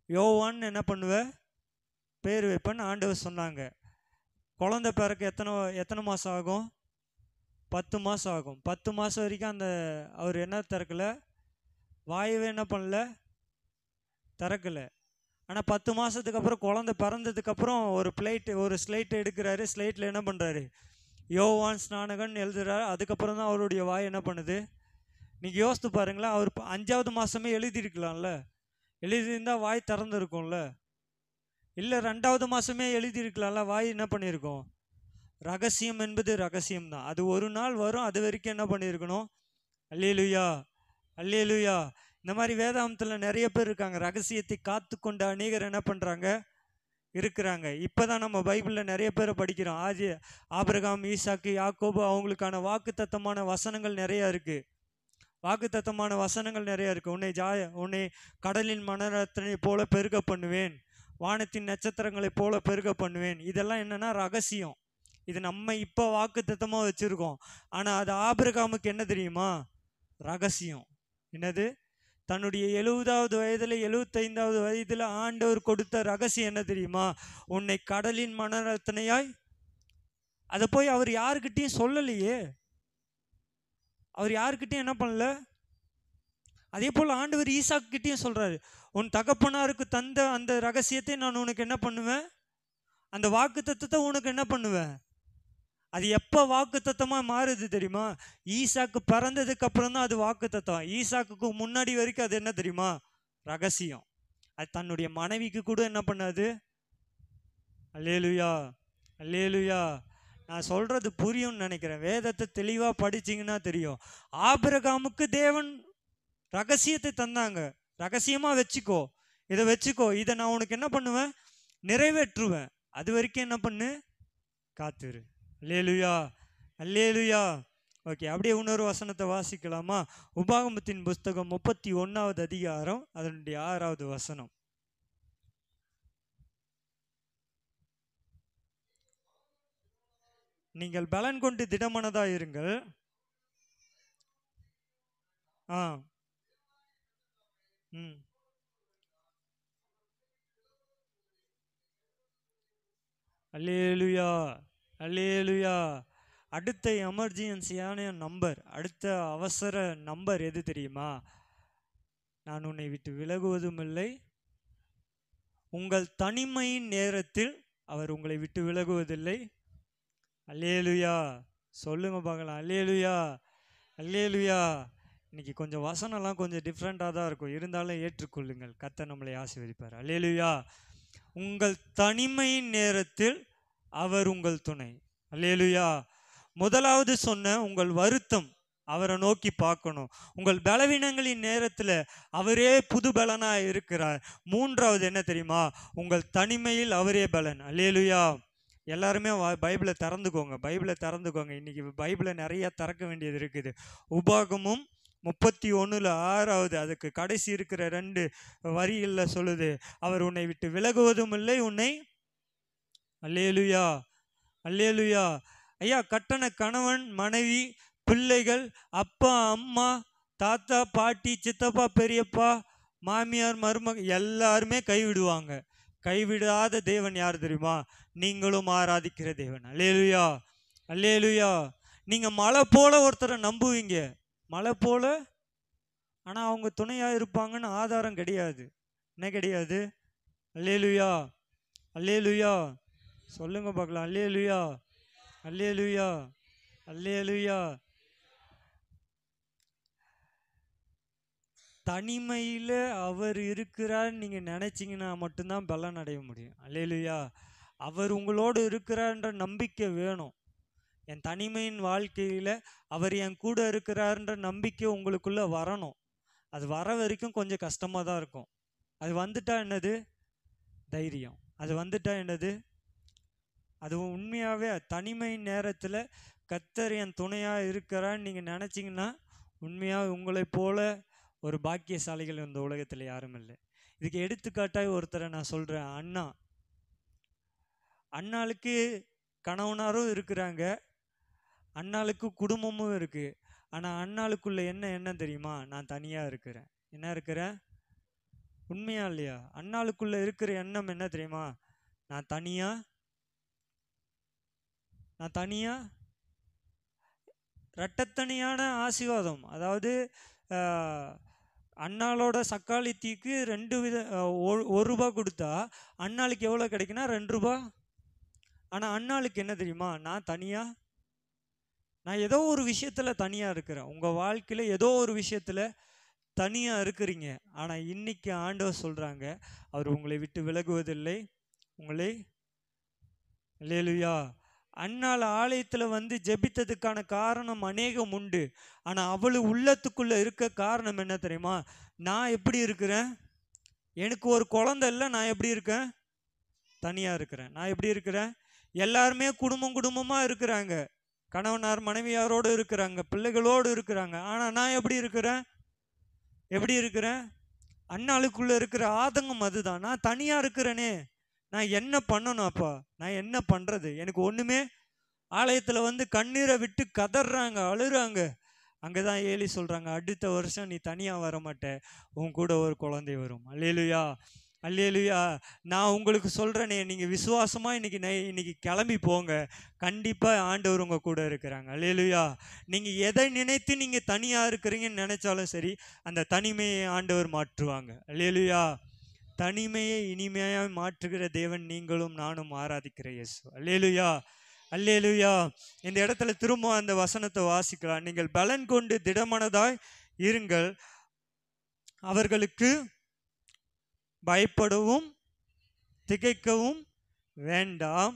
Speaker 1: யோவான்னு என்ன பண்ணுவ, பேர் வைப்பேன்னு ஆண்டவர் சொன்னாங்க. குழந்தை பிறக்க எத்தனை மாதம் ஆகும்? 10 மாதம் ஆகும். 10 மாதம் வரைக்கும் அவர் என்ன திறக்கலை, வாயவே என்ன பண்ணல, திறக்கலை. ஆனால் 10 மாதத்துக்கு அப்புறம் குழந்தை பிறந்ததுக்கப்புறம் ஒரு ஸ்லைட் எடுக்கிறாரு. ஸ்லைட்டில் என்ன பண்ணுறாரு, யோவான் ஸ்நானகன் எழுதுறாரு. அதுக்கப்புறம் தான் அவருடைய வாய் என்ன பண்ணுது. நீங்கள் யோசித்து பாருங்களேன், அவர் 5வது மாதமே எழுதியிருக்கலாம்ல, எழுதியிருந்தால் வாய் திறந்துருக்கும்ல. இல்லை 2வது மாதமே எழுதியிருக்கலாம்ல, வாய் என்ன பண்ணியிருக்கோம். ரகசியம் என்பது ரகசியம்தான். அது ஒரு நாள் வரும், அது வரைக்கும் என்ன பண்ணியிருக்கணும். அல்லேலூயா, அல்லேலூயா. இந்த மாதிரி வேதாந்தத்தில் நிறைய பேர் இருக்காங்க, ரகசியத்தை காத்து கொண்ட அநேகர் என்ன பண்ணுறாங்க, இருக்கிறாங்க. இப்போ தான் நம்ம பைபிளில் நிறைய பேரை படிக்கிறோம். ஆபிரகாம், ஈசாக்கு, யாக்கோபு, அவங்களுக்கான வாக்குத்தத்தமான வசனங்கள் நிறையா இருக்குது. வாக்குத்தத்தமான வசனங்கள் நிறையா இருக்குது. உன்னை கடலின் மணரத்தினை போல பெருக பண்ணுவேன், வானத்தின் நட்சத்திரங்களை போல பெருக பண்ணுவேன். இதெல்லாம் என்னன்னா ரகசியம். இது நம்ம இப்போ வாக்குத்தத்தமாக வச்சுருக்கோம். ஆனால் அது ஆபிரகாமுக்கு என்ன தெரியுமா, ரகசியம். என்னது, தன்னுடைய 70வது வயதில் 75வது வயதில் ஆண்டவர் கொடுத்த ரகசியம் என்ன தெரியுமா, உன்னை கடலின் மணரத்தினையாய். அதை போய் அவர் யாருக்கிட்டையும் சொல்லலையே, அவர் யாருக்கிட்டையும் என்ன பண்ணல. அதே போல் ஆண்டவர் ஈசாக்கிட்டையும் சொல்கிறாரு, உன் தகப்பனாருக்கு தந்த அந்த ரகசியத்தை நான் உனக்கு என்ன பண்ணுவேன், அந்த வாக்கு தத்தத்தை உனக்கு என்ன பண்ணுவேன். அது எப்போ வாக்கு தத்தமாக மாறுது தெரியுமா, ஈசாக்கு பிறந்ததுக்கு அப்புறம் தான் அது வாக்கு தத்தம். ஈசாக்குக்கு முன்னாடி வரைக்கும் அது என்ன தெரியுமா, ரகசியம். அது தன்னுடைய மனைவிக்கு கூட என்ன பண்ணாது. அல்லேலூயா, அல்லேலூயா. நான் சொல்றது புரியும்னு நினைக்கிறேன். வேதத்தை தெளிவாக படிச்சிங்கன்னா தெரியும். ஆபிரகாமுக்கு தேவன் ரகசியத்தை தந்தாங்க. ரகசியமாக வச்சுக்கோ, இதை வச்சுக்கோ, இதை நான் உனக்கு என்ன பண்ணுவேன், நிறைவேற்றுவேன். அது வரைக்கும் என்ன பண்ணு, காத்துரு. அல்லேலூயா, அல்லேலூயா. ஓகே, அப்படியே இன்னொரு வசனத்தை வாசிக்கலாமா? உபாகமத்தின் புஸ்தகம் 31வது அதிகாரம் அதனுடைய 6வது வசனம். நீங்கள் பலன் கொண்டு திடமனதா இருங்கள். அல்லேலூயா, அல்லேலூயா. அடுத்த எமர்ஜென்சியான நம்பர், அடுத்த அவசர நம்பர் எது தெரியுமா? நான் உன்னை விட்டு விலகுவதும் இல்லை, உங்கள் தனிமையின் நேரத்தில் அவர் உங்களை விட்டு விலகுவதில்லை. அல்லேலூயா, சொல்லுங்க பார்க்கலாம். அல்லேலூயா, அல்லேலூயா. இன்னைக்கு கொஞ்சம் வசனம்லாம் கொஞ்சம் டிஃப்ரெண்ட்டாக தான் இருக்கும், இருந்தாலும் ஏற்றுக்கொள்ளுங்கள். கர்த்தர் நம்மளை ஆசீர்வதிப்பார். அல்லேலூயா. உங்கள் தனிமையின் நேரத்தில் அவர் உங்கள் துணை. அல்லேலூயா. முதலாவது சொன்ன உங்கள் வருத்தம் அவரை நோக்கி பார்க்கணும். உங்கள் பலவீனங்களின் நேரத்தில் அவரே புது பலனாக இருக்கிறார். மூன்றாவது என்ன தெரியுமா? உங்கள் தனிமையில் அவரே பலன். அல்லேலூயா. எல்லாருமே பைபிளை திறந்துக்கோங்க. இன்னைக்கு பைபிளை நிறைய திறக்க வேண்டியது இருக்குது. உபாகமும் 31:6, அதுக்கு கடைசி இருக்கிற 2 வரிகளில் சொல்லுது, அவர் உன்னை விட்டு விலகுவதும் இல்லை, உன்னை. அல்லேலூயா, அல்லேலூயா. ஐயா, கட்டண கணவன் மனைவி பிள்ளைகள் அப்பா அம்மா தாத்தா பாட்டி சித்தப்பா பெரியப்பா மாமியார் மருமக எல்லாருமே கைவிடுவாங்க. கைவிடாத தேவன் யார் தெரியுமா? நீங்களும் ஆராதிக்கிற தேவன். அல்லேலூயா, அல்லேலூயா. நீங்க மலை போல ஒருத்தரை நம்புவீங்க, மலை போல. ஆனா அவங்க துணையா இருப்பாங்கன்னு ஆதாரம் கிடையாது. என்ன கிடையாது? அல்லேலூயா, அல்லேலூயா. சொல்லுங்க பார்க்கலாம். அல்லேலூயா, அல்லேலூயா, அல்லேலூயா. தனிமையில் அவர் இருக்கிறார் நீங்க நினைச்சீங்கன்னா மட்டும்தான் பலன் அடைய முடியும். அல்லேலூயா. அவர் உங்களோடு இருக்கிறார்ன்ற நம்பிக்கை வேணும். என் தனிமையின் வாழ்க்கையில் அவர் என் கூட இருக்கிறார்ன்ற நம்பிக்கை உங்களுக்குள்ள வரணும். அது வர வரைக்கும் கொஞ்சம் கஷ்டமாக தான் இருக்கும். அது வந்துட்டா என்னது? தைரியம். அது வந்துட்டா என்னது? அது உண்மையாகவே தனிமை நேரத்தில் கர்த்தர் என் துணையாக இருக்கிறான்னு நீங்கள் நினச்சிங்கன்னா உண்மையாக உங்களை போல ஒரு பாக்கியசாலிகள் இந்த உலகத்தில் யாரும் இல்லை. இதுக்கு எடுத்துக்காட்டாக ஒருத்தரை நான் சொல்கிறேன். அண்ணாளுக்கு கணவனாரும் இருக்கிறாங்க, அண்ணாளுக்கு குடும்பமும் இருக்குது. ஆனால் அண்ணாளுக்குள்ள என்ன தெரியுமா? நான் தனியாக இருக்கிறேன். என்ன இருக்கிறேன்? உண்மையா இல்லையா? அண்ணாளுக்குள்ள இருக்கிற எண்ணம் என்ன தெரியுமா? நான் தனியா இரட்டத்தனியான ஆசீர்வாதம். அதாவது அண்ணாளோட சக்காளித்திக்கு 2 வித 1 ரூபா கொடுத்தா அண்ணாளுக்கு எவ்வளோ கிடைக்குன்னா 2 ரூபா. ஆனால் அண்ணாளுக்கு என்ன தெரியுமா? நான் ஏதோ ஒரு விஷயத்தில் தனியாக இருக்கிறேன். உங்கள் வாழ்க்கையில் ஏதோ ஒரு விஷயத்தில் தனியாக இருக்கிறீங்க. ஆனால் இன்னைக்கு ஆண்டவர் சொல்கிறாங்க, அவர் உங்களை விட்டு விலகுவதில்லை, உங்களை. அல்லேலூயா. அண்ணாள் ஆலயத்தில் வந்து ஜெபித்ததுக்கான காரணம் அநேகம் உண்டு. ஆனால் அவளு உள்ளத்துக்குள்ளே இருக்க காரணம் என்ன தெரியுமா? நான் எப்படி இருக்கிறேன்? எனக்கு ஒரு குழந்தை இல்லை, நான் எப்படி இருக்கேன்? தனியாக இருக்கிறேன். நான் எப்படி இருக்கிறேன்? எல்லாருமே குடும்பமாக இருக்கிறாங்க, கணவனார் மனைவியாரோடு இருக்கிறாங்க, பிள்ளைகளோடு இருக்கிறாங்க. ஆனால் நான் எப்படி இருக்கிறேன்? அண்ணாளுக்குள்ளே இருக்கிற ஆதங்கம் அதுதான். நான் தனியாக இருக்கிறேனே, நான் என்ன பண்ணணும்? அப்பா நான் என்ன பண்ணுறது? எனக்கு ஒன்றுமே. ஆலயத்தில் வந்து கண்ணீரை விட்டு கதறாங்க, அழுறாங்க. அங்கே தான் ஏலி சொல்கிறாங்க, அடுத்த வருஷம் நீ தனியாக வர மாட்ட, உன் கூட ஒரு குழந்தை வரும். அல்லேலூயா, அல்லேலூயா. நான் உங்களுக்கு சொல்கிறேனே, நீங்கள் விசுவாசமாக இன்னைக்கு கிளம்பி போங்க. கண்டிப்பாக ஆண்டவர் உங்கள் கூட இருக்கிறாங்க. அல்லேலூயா. நீங்கள் எதை நினைத்து நீங்கள் தனியாக இருக்கிறீங்கன்னு நினைச்சாலும் சரி, அந்த தனிமையை ஆண்டவர் மாற்றுவாங்க. அல்லேலூயா. தனிமையை இனிமையாக மாற்றுகிற தேவன் நீங்களும் நானும் ஆராதிக்கிற இயேசு. அல்லேலூயா, அல்லேலூயா. இந்த இடத்துல திரும்ப அந்த வசனத்தை வாசிக்கலாம். நீங்கள் பலன் கொண்டு திடமனதாய் இருங்கள், அவர்களுக்கு பயப்படவும் திகைக்கவும் வேண்டாம்.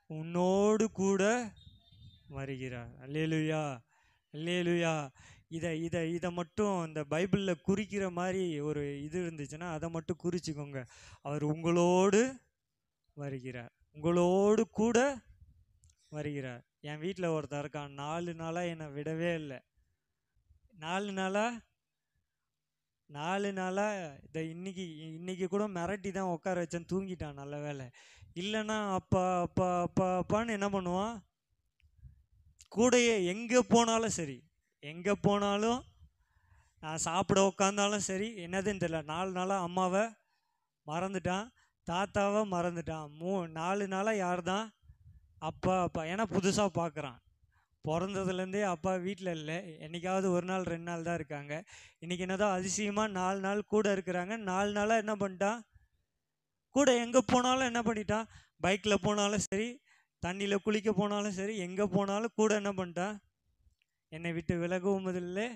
Speaker 1: உன்னோடு கூட வருகிறார். அல்லேலூயா, அல்லேலூயா. இதை மட்டும் இந்த பைபிளில் குறிக்கிற மாதிரி ஒரு இது இருந்துச்சுன்னா அதை மட்டும் குறிச்சிக்கோங்க. அவர் உங்களோடு வருகிறார், உங்களோடு கூட வருகிறார். என் வீட்டில் ஒருத்தர் இருக்கான், 4 நாளாக என்னை விடவே இல்லை. 4 நாளாக இதை இன்னைக்கு கூட மிரட்டி தான் உட்கார வச்சேன். தூங்கிட்டான், நல்ல வேலை. இல்லைன்னா அப்பா அப்பா அப்பா அப்பான்னு என்ன பண்ணுவான்? கூடையே எங்கே போனாலும் சரி, எங்கே போனாலும் நான் சாப்பிட உட்காந்தாலும் சரி, என்னதுன்னு தெரியல, 4 நாளாக அம்மாவை மறந்துட்டான், தாத்தாவை மறந்துட்டான். 4 நாளாக யார் தான்? அப்பா அப்பா. ஏன்னா புதுசாக பார்க்குறான். பிறந்ததுலேருந்தே அப்பா வீட்டில் இல்லை, என்றைக்காவது 1 நாள் 2 நாள் தான் இருக்காங்க. இன்றைக்கி என்னதான் அதிசயமாக 4 நாள் கூட இருக்கிறாங்க. 4 நாளாக என்ன பண்ணிட்டான்? கூட எங்கே போனாலும் என்ன பண்ணிட்டான்? பைக்கில் போனாலும் சரி, தண்ணியில் குளிக்க போனாலும் சரி, எங்கே போனாலும் கூட என்ன பண்ணிட்டான், என்னை விட்டு விலகவும் இல்லை.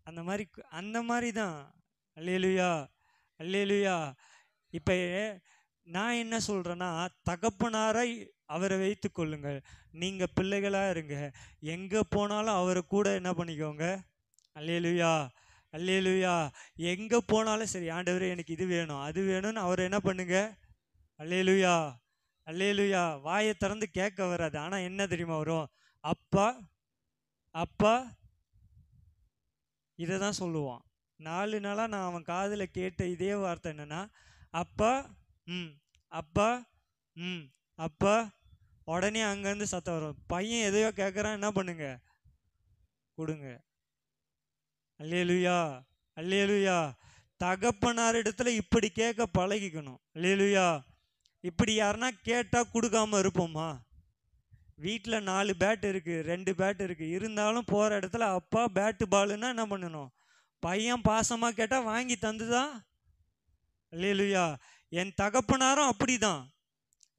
Speaker 1: அந்த மாதிரி தான். அல்லேலூயா, அல்லேலூயா. இப்போ நான் என்ன சொல்கிறேன்னா, தகப்பனாரை அவரை வைத்து கொள்ளுங்கள். நீங்கள் பிள்ளைகளாக இருங்க. எங்கே போனாலும் அவரை கூட என்ன பண்ணிக்கோங்க. அல்லேலூயா, அல்லேலூயா. எங்கே போனாலும் சரி, ஆண்டவரே எனக்கு இது வேணும் அது வேணும்னு அவர் என்ன பண்ணுங்க. அல்லேலூயா, அல்லேலூயா. வாயை திறந்து கேட்க வராது, ஆனால் என்ன தெரியுமா வரும், அப்பா அப்பா. இதை தான் சொல்லுவான். 4 நாளாக நான் அவன் காதில் கேட்ட இதே வார்த்தை என்னன்னா, அப்பா அப்பா அப்பா. உடனே அங்கேருந்து சத்தம் வரும், பையன் எதையோ கேட்குறான், என்ன பண்ணுங்க, கொடுங்க. அல்லேலூயா, அல்லேலூயா. தகப்பனார் இடத்துல இப்படி கேட்க பழகிக்கணும். அல்லேலூயா. இப்படி யாருன்னா கேட்டால் கொடுக்காம இருப்போமா? வீட்டில் 4 பேட் இருக்குது, 2 பேட் இருக்குது, இருந்தாலும் போகிற இடத்துல அப்பா பேட்டு பாலுன்னா என்ன பண்ணணும், பையன் பாசமாக கேட்டால் வாங்கி தந்துதான். அல்லேலூயா. என் தகப்பனாரும் அப்படி தான்.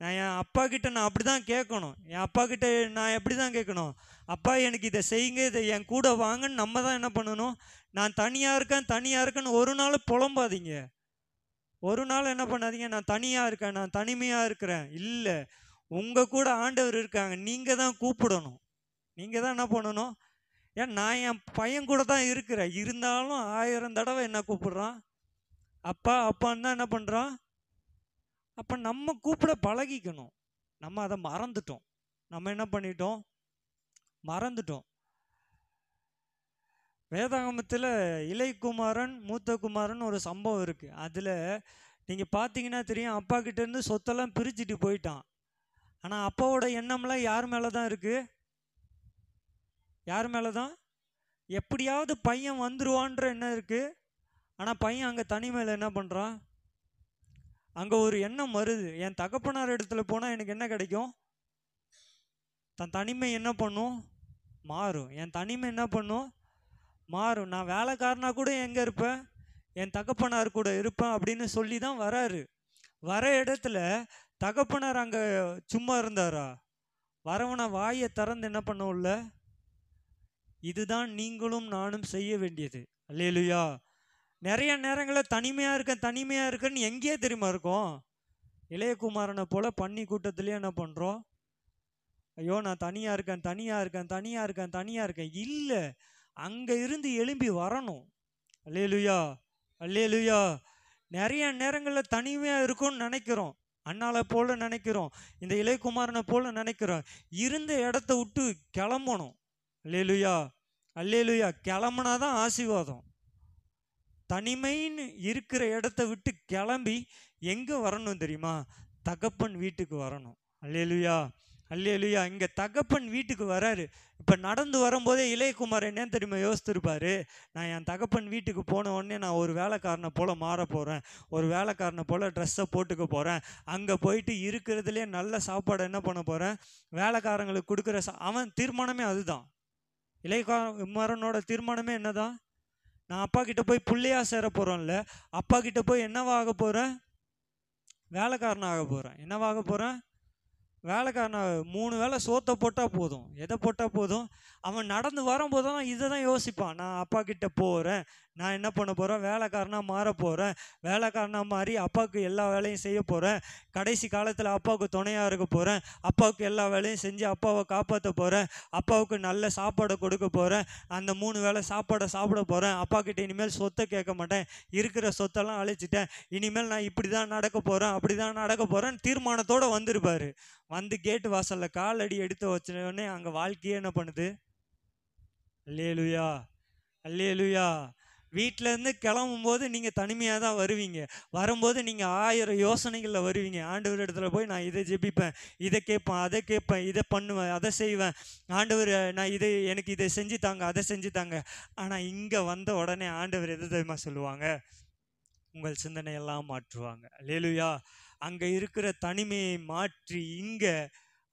Speaker 1: நான் என் அப்பா கிட்ட நான் அப்படி தான் கேட்கணும். என் அப்பா கிட்ட நான் எப்படி தான் கேட்கணும், அப்பா எனக்கு இதை செய்யுங்க, இதை என் கூட வாங்கன்னு நம்ம தான் என்ன பண்ணணும். நான் தனியாக இருக்கேன்னு ஒரு நாள் புலம்பாதீங்க. ஒரு நாள் என்ன பண்ணாதீங்க, நான் தனியாக இருக்கேன், நான் தனிமையாக இருக்கிறேன். இல்லை, உங்கள் கூட ஆண்டவர் இருக்காங்க. நீங்கள் தான் கூப்பிடணும். நீங்கள் தான் என்ன பண்ணணும். ஏன், நான் என் பையன் கூட தான் இருக்கிறேன், இருந்தாலும் 1000 தடவை என்ன கூப்பிடுறான், அப்பா அப்பான்னு தான் என்ன பண்ணுறான். அப்போ நம்ம கூப்பிட பழகிக்கணும். நம்ம அதை மறந்துட்டோம். நம்ம என்ன பண்ணிட்டோம், மறந்துட்டோம். வேதாகமத்தில் இளையகுமாரன் மூத்த குமாரன் ஒரு சம்பவம் இருக்குது. அதில் நீங்கள் பார்த்தீங்கன்னா தெரியும், அப்பா கிட்டேருந்து சொத்தெல்லாம் பிரிச்சுட்டு போயிட்டான். ஆனால் அப்பாவோட எண்ணம்லாம் யார் மேலே தான் இருக்குது, யார் மேலே தான், எப்படியாவது பையன் வந்துருவான்ற எண்ணம் இருக்குது. ஆனால் பையன் அங்கே தனிமையில் என்ன பண்ணுறான், அங்கே ஒரு எண்ணம் வருது, என் தகப்பனார் இடத்துல போனால் எனக்கு என்ன கிடைக்கும், தன் தனிமை என்ன பண்ணும், மாறும். என் தனிமை என்ன பண்ணும், மாறும். நான் வேலைக்காரனா கூட எங்கே இருப்பேன், என் தகப்பனார் கூட இருப்பேன் அப்படின்னு சொல்லி தான் வராரு. வர இடத்துல தகப்பனார் அங்கே சும்மா இருந்தாரா, வரவனை வாயை திறந்து என்ன பண்ணல. இதுதான் நீங்களும் நானும் செய்ய வேண்டியது. அல்லேலூயா. நிறைய நேரங்களில் தனிமையாக இருக்கேன்னு எங்கேயே தெரியுமா இருக்கும், இளையகுமாரனை போல் பன்னி கூட்டத்திலே என்ன பண்ணுறோம், ஐயோ நான் தனியாக இருக்கேன். இல்லை, அங்கே இருந்து எழும்பி வரணும். அல்லேலூயா, அல்லேலூயா. நிறைய நேரங்களில் தனிமையாக இருக்கும்னு நினைக்கிறோம், அண்ணாலை போல நினைக்கிறோம், இந்த இளையகுமாரனை போல நினைக்கிறோம். இருந்த இடத்த விட்டு கிளம்பணும். அல்லேலூயா, அல்லேலூயா. கிளம்புனாதான் ஆசீர்வாதம். தனிமைன்னு இருக்கிற இடத்த விட்டு கிளம்பி எங்கே வரணும் தெரியுமா, தகப்பன் வீட்டுக்கு வரணும். அல்லேலூயா, அல்லேலூயா. இங்கே தகப்பன் வீட்டுக்கு வராரு. இப்போ நடந்து வரும்போதே இளையகுமார் என்ன தெரியுமா யோசித்திருப்பாரு, நான் என் தகப்பன் வீட்டுக்கு போன உடனே நான் ஒரு வேலைக்காரனை போல் மாற போகிறேன், ஒரு வேலைக்காரனை போல் ட்ரெஸ்ஸை போட்டுக்க போகிறேன், அங்கே போயிட்டு இருக்கிறதுலே நல்ல சாப்பாடு என்ன பண்ண போகிறேன், வேலைக்காரங்களுக்கு கொடுக்குற அவன் தீர்மானமே அதுதான். இளையகுமாரனோட தீர்மானமே என்னதான், நான் அப்பா கிட்ட போய் பிள்ளையா சேர போகிறோம்ல, அப்பா கிட்ட போய் என்னவாக போகிறேன், வேலைக்காரனாக போகிறேன். என்னவாக போகிறேன், வேலைக்காரனாக. 3 வேளை சோத்தை போட்டால் போதும். எதை போட்டால் போதும், அவன் நடந்து வரும்போது தான் இதை தான் யோசிப்பான். நான் அப்பா கிட்ட போகிறேன், நான் என்ன பண்ண போகிறேன், வேலைக்காரனாக மாற போகிறேன், வேலைக்காரனாக மாறி அப்பாவுக்கு எல்லா வேலையும் செய்ய போகிறேன், கடைசி காலத்தில் அப்பாவுக்கு துணையாக இருக்க போகிறேன், அப்பாவுக்கு எல்லா வேலையும் செஞ்சு அப்பாவை காப்பாற்ற போகிறேன், அப்பாவுக்கு நல்ல சாப்பாடை கொடுக்க போகிறேன், அந்த 3 வேளை சாப்பாடை சாப்பிட போகிறேன், அப்பா கிட்ட இனிமேல் சொத்தை கேட்க மாட்டேன், இருக்கிற சொத்தெல்லாம் அழைச்சிட்டேன், இனிமேல் நான் இப்படி தான் நடக்க போகிறேன், அப்படி தான் நடக்க போகிறேன்னு தீர்மானத்தோடு வந்திருப்பார். வந்து கேட்டு வாசலில் காலடி எடுத்து வச்சோடனே அங்கே வாழ்க்கையே என்ன பண்ணுது. அல்லேலூயா, அல்லேலூயா. வீட்டிலேருந்து கிளம்பும்போது நீங்கள் தனிமையாக தான் வருவீங்க, வரும்போது நீங்கள் 1000 யோசனைகளில் வருவீங்க. ஆண்டவர் இடத்துல போய் நான் இதை ஜெபிப்பேன், இதை கேட்பேன், அதை கேட்பேன், இதை பண்ணுவேன், அதை செய்வேன், ஆண்டவர் நான் எனக்கு இதை செஞ்சு தாங்க, அதை செஞ்சு தாங்க. ஆனால் இங்கே வந்த உடனே ஆண்டவர் எது தெரியுமா சொல்லுவாங்க, உங்கள் சிந்தனையெல்லாம் மாற்றுவாங்க. அல்லேலூயா. அங்கே இருக்கிற தனிமையை மாற்றி இங்கே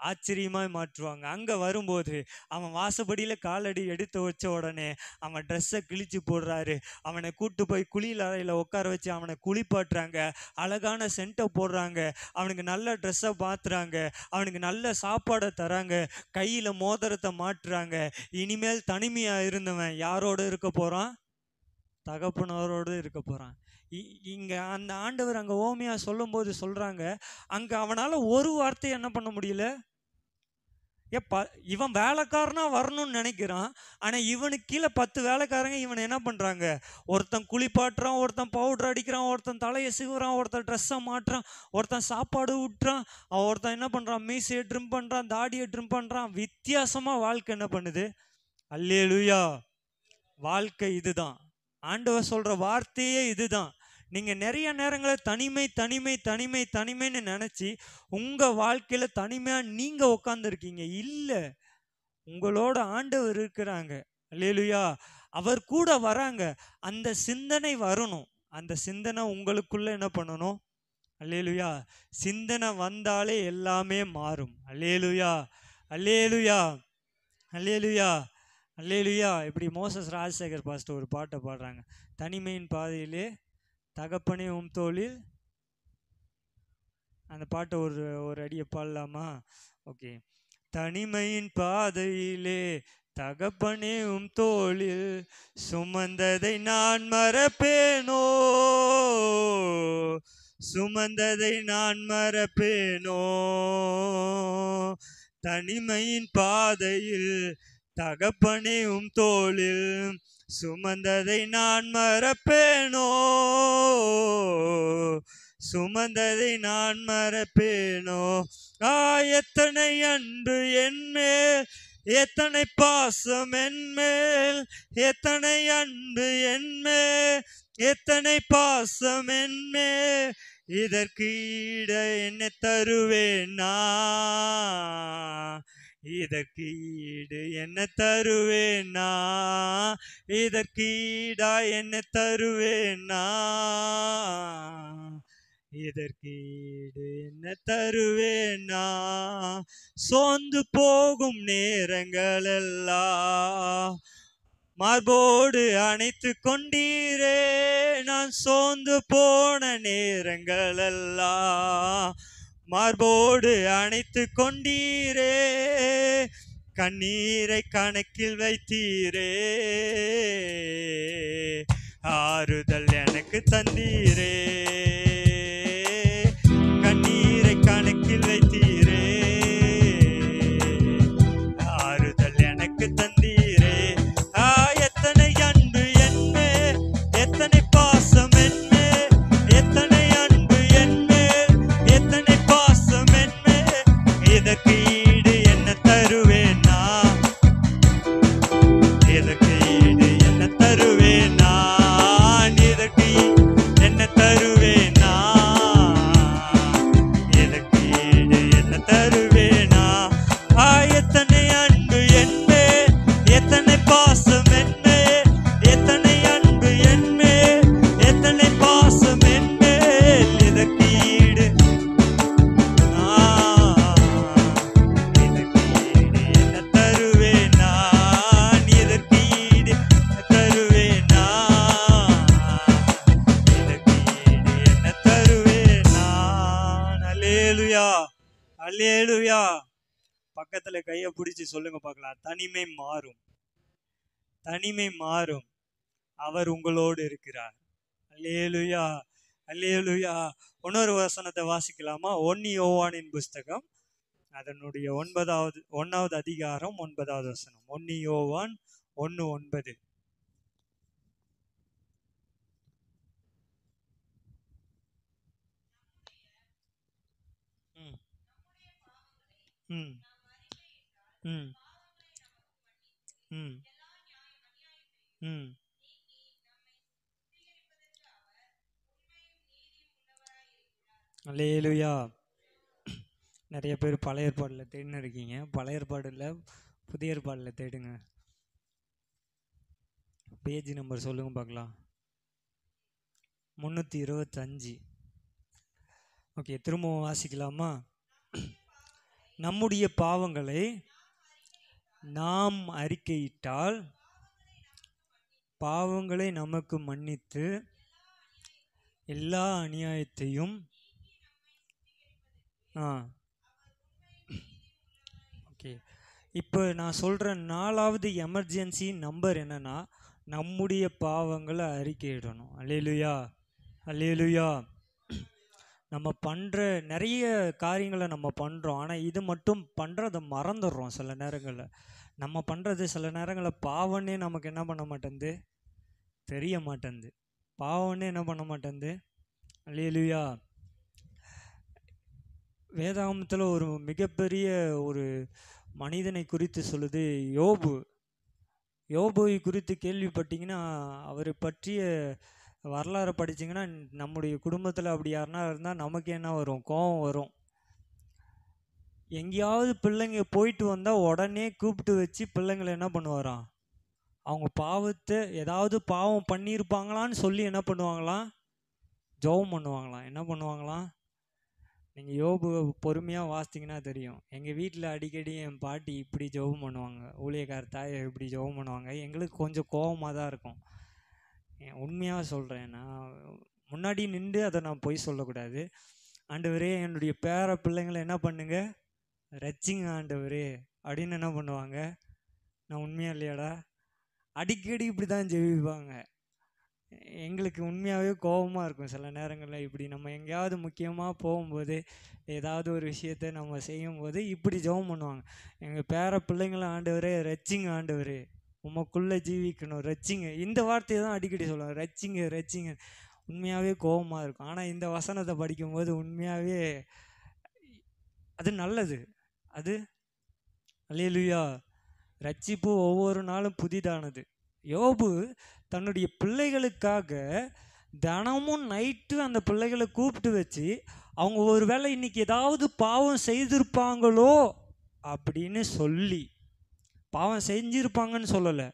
Speaker 1: ஆச்சரியமாய் மாற்றுவாங்க. அங்க வரும்போது அவன் வாசப்படியில காலடி எடுத்து வச்ச உடனே அவன் ட்ரெஸ்ஸை கிழிச்சு போடுறாரு. அவனை கூட்டு போய் குளியல் அறையில உட்கார வச்சு அவனை குளிப்பாட்டுறாங்க. அழகான சென்ட்டை போடுறாங்க. அவனுக்கு நல்ல ட்ரெஸ்ஸை மாத்துறாங்க. அவனுக்கு நல்ல சாப்பாடை தராங்க. கையில மோதிரத்தை மாட்டுறாங்க. இனிமேல் தனிமையா இருந்தவன் யாரோட இருக்க போறான்? தகப்பனோரோடு இருக்க போறான். இங்க அந்த ஆண்டவர் அங்க ஓமையா சொல்லும் போது சொல்றாங்க, அங்க அவனால ஒரு வார்த்தை என்ன பண்ண முடியல. இவன் வேலைக்காரனா வரணும்னு நினைக்கிறான். ஆனா இவனுக்கு கீழே 10 வேலைக்காரங்க இவனை என்ன பண்றாங்க? ஒருத்தன் குளிப்பாட்டுறான், ஒருத்தன் பவுடர் அடிக்கிறான், ஒருத்தன் தலையை சிவுறான், ஒருத்தன் ட்ரெஸ்ஸை மாட்டுறான், ஒருத்தன் சாப்பாடு விட்டுறான், ஒருத்தன் என்ன பண்றான்? மீசையை ட்ரிம் பண்றான், தாடியை ட்ரிம் பண்றான். வித்தியாசமா வாழ்க்கை என்ன பண்ணுது? அல்லேலூயா. வாழ்க்கை இதுதான். ஆண்டவர் சொல்ற வார்த்தையே இதுதான். நீங்க நிறைய நேரங்களில் தனிமை தனிமை தனிமை தனிமைன்னு நினைச்சு உங்க வாழ்க்கையில தனிமையா நீங்க உட்கார்ந்துருக்கீங்க. இல்ல, உங்களோட ஆண்டவர் இருக்கிறாங்க. அல்லேலூயா. அவர் கூட வராங்க. அந்த சிந்தனை வரணும். அந்த சிந்தனை உங்களுக்குள்ள என்ன பண்ணணும்? அல்லேலூயா. சிந்தனை வந்தாலே எல்லாமே மாறும். அல்லேலூயா, அல்லேலூயா, அல்லேலூயா, அல்லேலூயா. இப்படி மோசஸ் ராஜசேகர் பாஸ்டர் ஒரு பாட்டை பாடுறாங்க. தனிமையின் பாதையிலே தகப்பனே உம் தோளில். அந்த பாட்டை ஒரு அடியை பாடலாமா? ஓகே. தனிமையின் பாதையிலே தகப்பனே உம் தோளில் சுமந்ததை நான் மறப்பேனோ, சுமந்ததை நான் மறப்பேனோ. தனிமையின் பாதையில் தகப்பனே உம் தோளில் சுமந்ததை நான் மறப்பேனோ, சுமந்ததை நான் மறப்பேனோ. எத்தனை அன்பு என்மேல், எத்தனை பாசம் என்மேல், எத்தனை அன்பு என்மேல், எத்தனை பாசம் என்மேல். இதற்கு ஈட என்ன தருவேனா, இதற்கு ஈடு என்ன தருவேனா, இதற்கு ஈடா என்ன தருவேனா, இதற்கு ஈடு என்ன தருவேனா. சோர்ந்து போகும் நேரங்கள் எல்லாம் மார்போடு அணைத்து கொண்டீரே. நான் சோர்ந்து போன நேரங்கள் எல்லாம் மார்போடு அணைத்து கொண்டீரே. கண்ணீரை கணக்கில் வைத்தீரே, ஆறுதல் எனக்கு தந்தீரே. கண்ணீரை கணக்கில் வைத்தீரே, ஆறுதல் எனக்கு தந்தீரே. எத்தனை அன்பு என்மே, எத்தனை பாசம் என்மே, எத்தனை அன்பு என்மே, எத்தனை பாசம் என்மே. இதற்கு ஈடு என்ன தருவேனா, இதற்கு ஈடு என்ன தருவேனா, இதற்கு என்ன தருவேனா, இதற்கு ஈடு என்ன தருவேனா. எத்தனை அன்பு என்மே, எத்தனை பாசம் என்மே, எத்தனை அன்பு என்மே, எத்தனை பாசம் என்மே. இதற்கு ஈடு, இதற்கு ஈடு என்ன தருவேனா, இதற்கு ஈடு தருவேனா, இதற்கு ஈடு என்ன தருவேனா. அல்லேலூயா, அல்லேலூயா. பக்கத்துல கையை பிடிச்சி சொல்லுங்க பார்க்கலாம். தனிமை மாறும், தனிமை மாறும். அவர் உங்களோடு இருக்கிறார். அல்லேலூயா, அல்லேலூயா. இன்னொரு வசனத்தை வாசிக்கலாமா? 1 யோவானின் புஸ்தகம் அதனுடைய 1வது அதிகாரம் 9வது வசனம். 1 யோவான் 1:9. ம் ம் ம் ம். அல்லேலூயா. நிறைய பேர் பழைய ஏற்பாடில் தேடின்னு இருக்கீங்க. பழைய ஏற்பாடில் புதிய ஏற்பாடில் தேடுங்க. பேஜ் நம்பர் சொல்லுங்க பார்க்கலாம். 325. ஓகே, திரும்பவும் வாசிக்கலாமா? நம்முடைய பாவங்களை நாம் அறிக்கையிட்டால் பாவங்களை நமக்கு மன்னித்து எல்லா அநியாயத்தையும் ஓகே. இப்போ நான் சொல்கிற 4வது எமர்ஜென்சி நம்பர் என்னன்னா, நம்முடைய பாவங்களை அறிக்கையிடணும். அல்லேலூயா, அல்லேலூயா. நம்ம பண்ணுற நிறைய காரியங்களை நம்ம பண்ணுறோம், ஆனால் இது மட்டும் பண்ணுறதை மறந்துடுறோம். சில நேரங்களில் நம்ம பண்ணுறது சில நேரங்களில் பாவன்னே நமக்கு என்ன பண்ண மாட்டேங்குது, தெரிய மாட்டேங்குது. பாவன்னே என்ன பண்ண மாட்டேங்குது. அல்லேலூயா. வேதாகமத்தில் ஒரு மிகப்பெரிய ஒரு மனிதனை குறித்து சொல்லுது, யோபு. யோபுவை குறித்து கேள்விப்பட்டீங்கன்னா, அவரை பற்றிய வரலாறை படிச்சிங்கன்னா, நம்முடைய குடும்பத்தில் அப்படி யாருன்னா இருந்தால் நமக்கு என்ன வரும், கோபம் வரும். எங்கேயாவது பிள்ளைங்க போயிட்டு வந்தால் உடனே கூப்பிட்டு வச்சு பிள்ளைங்களை என்ன பண்ணுவாராம், அவங்க பாவத்தை ஏதாவது பாவம் பண்ணியிருப்பாங்களான்னு சொல்லி என்ன பண்ணுவாங்களாம், ஜெபம் பண்ணுவாங்களாம். என்ன பண்ணுவாங்களாம், நீங்கள் யோபு பொறுமையாக வாசித்தீங்கன்னா தெரியும். எங்கள் வீட்டில் அடிக்கடி என் பாட்டி இப்படி ஜெபம் பண்ணுவாங்க, ஊழியக்கார தாயை இப்படி ஜெபம் பண்ணுவாங்க. எங்களுக்கு கொஞ்சம் கோபமாக தான் இருக்கும். உண்மையாக சொல்கிறேன், நான் முன்னாடி நின்று அதை நான் பொய் சொல்லக்கூடாது. ஆண்டவரே, என்னுடைய பேர பிள்ளைங்களை என்ன பண்ணுங்க, ரட்சிங்க ஆண்டவரே அப்படின்னு என்ன பண்ணுவாங்க. நான் உண்மையாக இல்லையாடா, அடிக்கடி இப்படி தான் ஜெபிப்பாங்க. எங்களுக்கு உண்மையாகவே கோபமாக இருக்கும் சில நேரங்களில். இப்படி நம்ம எங்கேயாவது முக்கியமாக போகும்போது ஏதாவது ஒரு விஷயத்தை நம்ம செய்யும்போது இப்படி ஜெபம் பண்ணுவாங்க. எங்கள் பேர பிள்ளைங்களை ஆண்டவரே ரட்சிங்க ஆண்டவரே, உமக்குள்ளே ஜீவிக்கணும், ரட்சிங்க. இந்த வார்த்தையை தான் அடிக்கடி சொல்லுவாங்க, ரட்சிங்க ரட்சிங்க. உண்மையாகவே கோபமாக இருக்கும். ஆனால் இந்த வசனத்தை படிக்கும்போது உண்மையாகவே அது நல்லது. அது அல்லேலூயா. ரட்சிப்பு ஒவ்வொரு நாளும் புதிதானது. யோபு தன்னுடைய பிள்ளைகளுக்காக தினமும் நைட்டு அந்த பிள்ளைகளை கூப்பிட்டு வச்சு, அவங்க ஒரு வேளை இன்னைக்கு ஏதாவது பாவம் செய்திருப்பாங்களோ அப்படின்னு சொல்லி, பாவம் செஞ்சிருப்பாங்கன்னு சொல்லலை,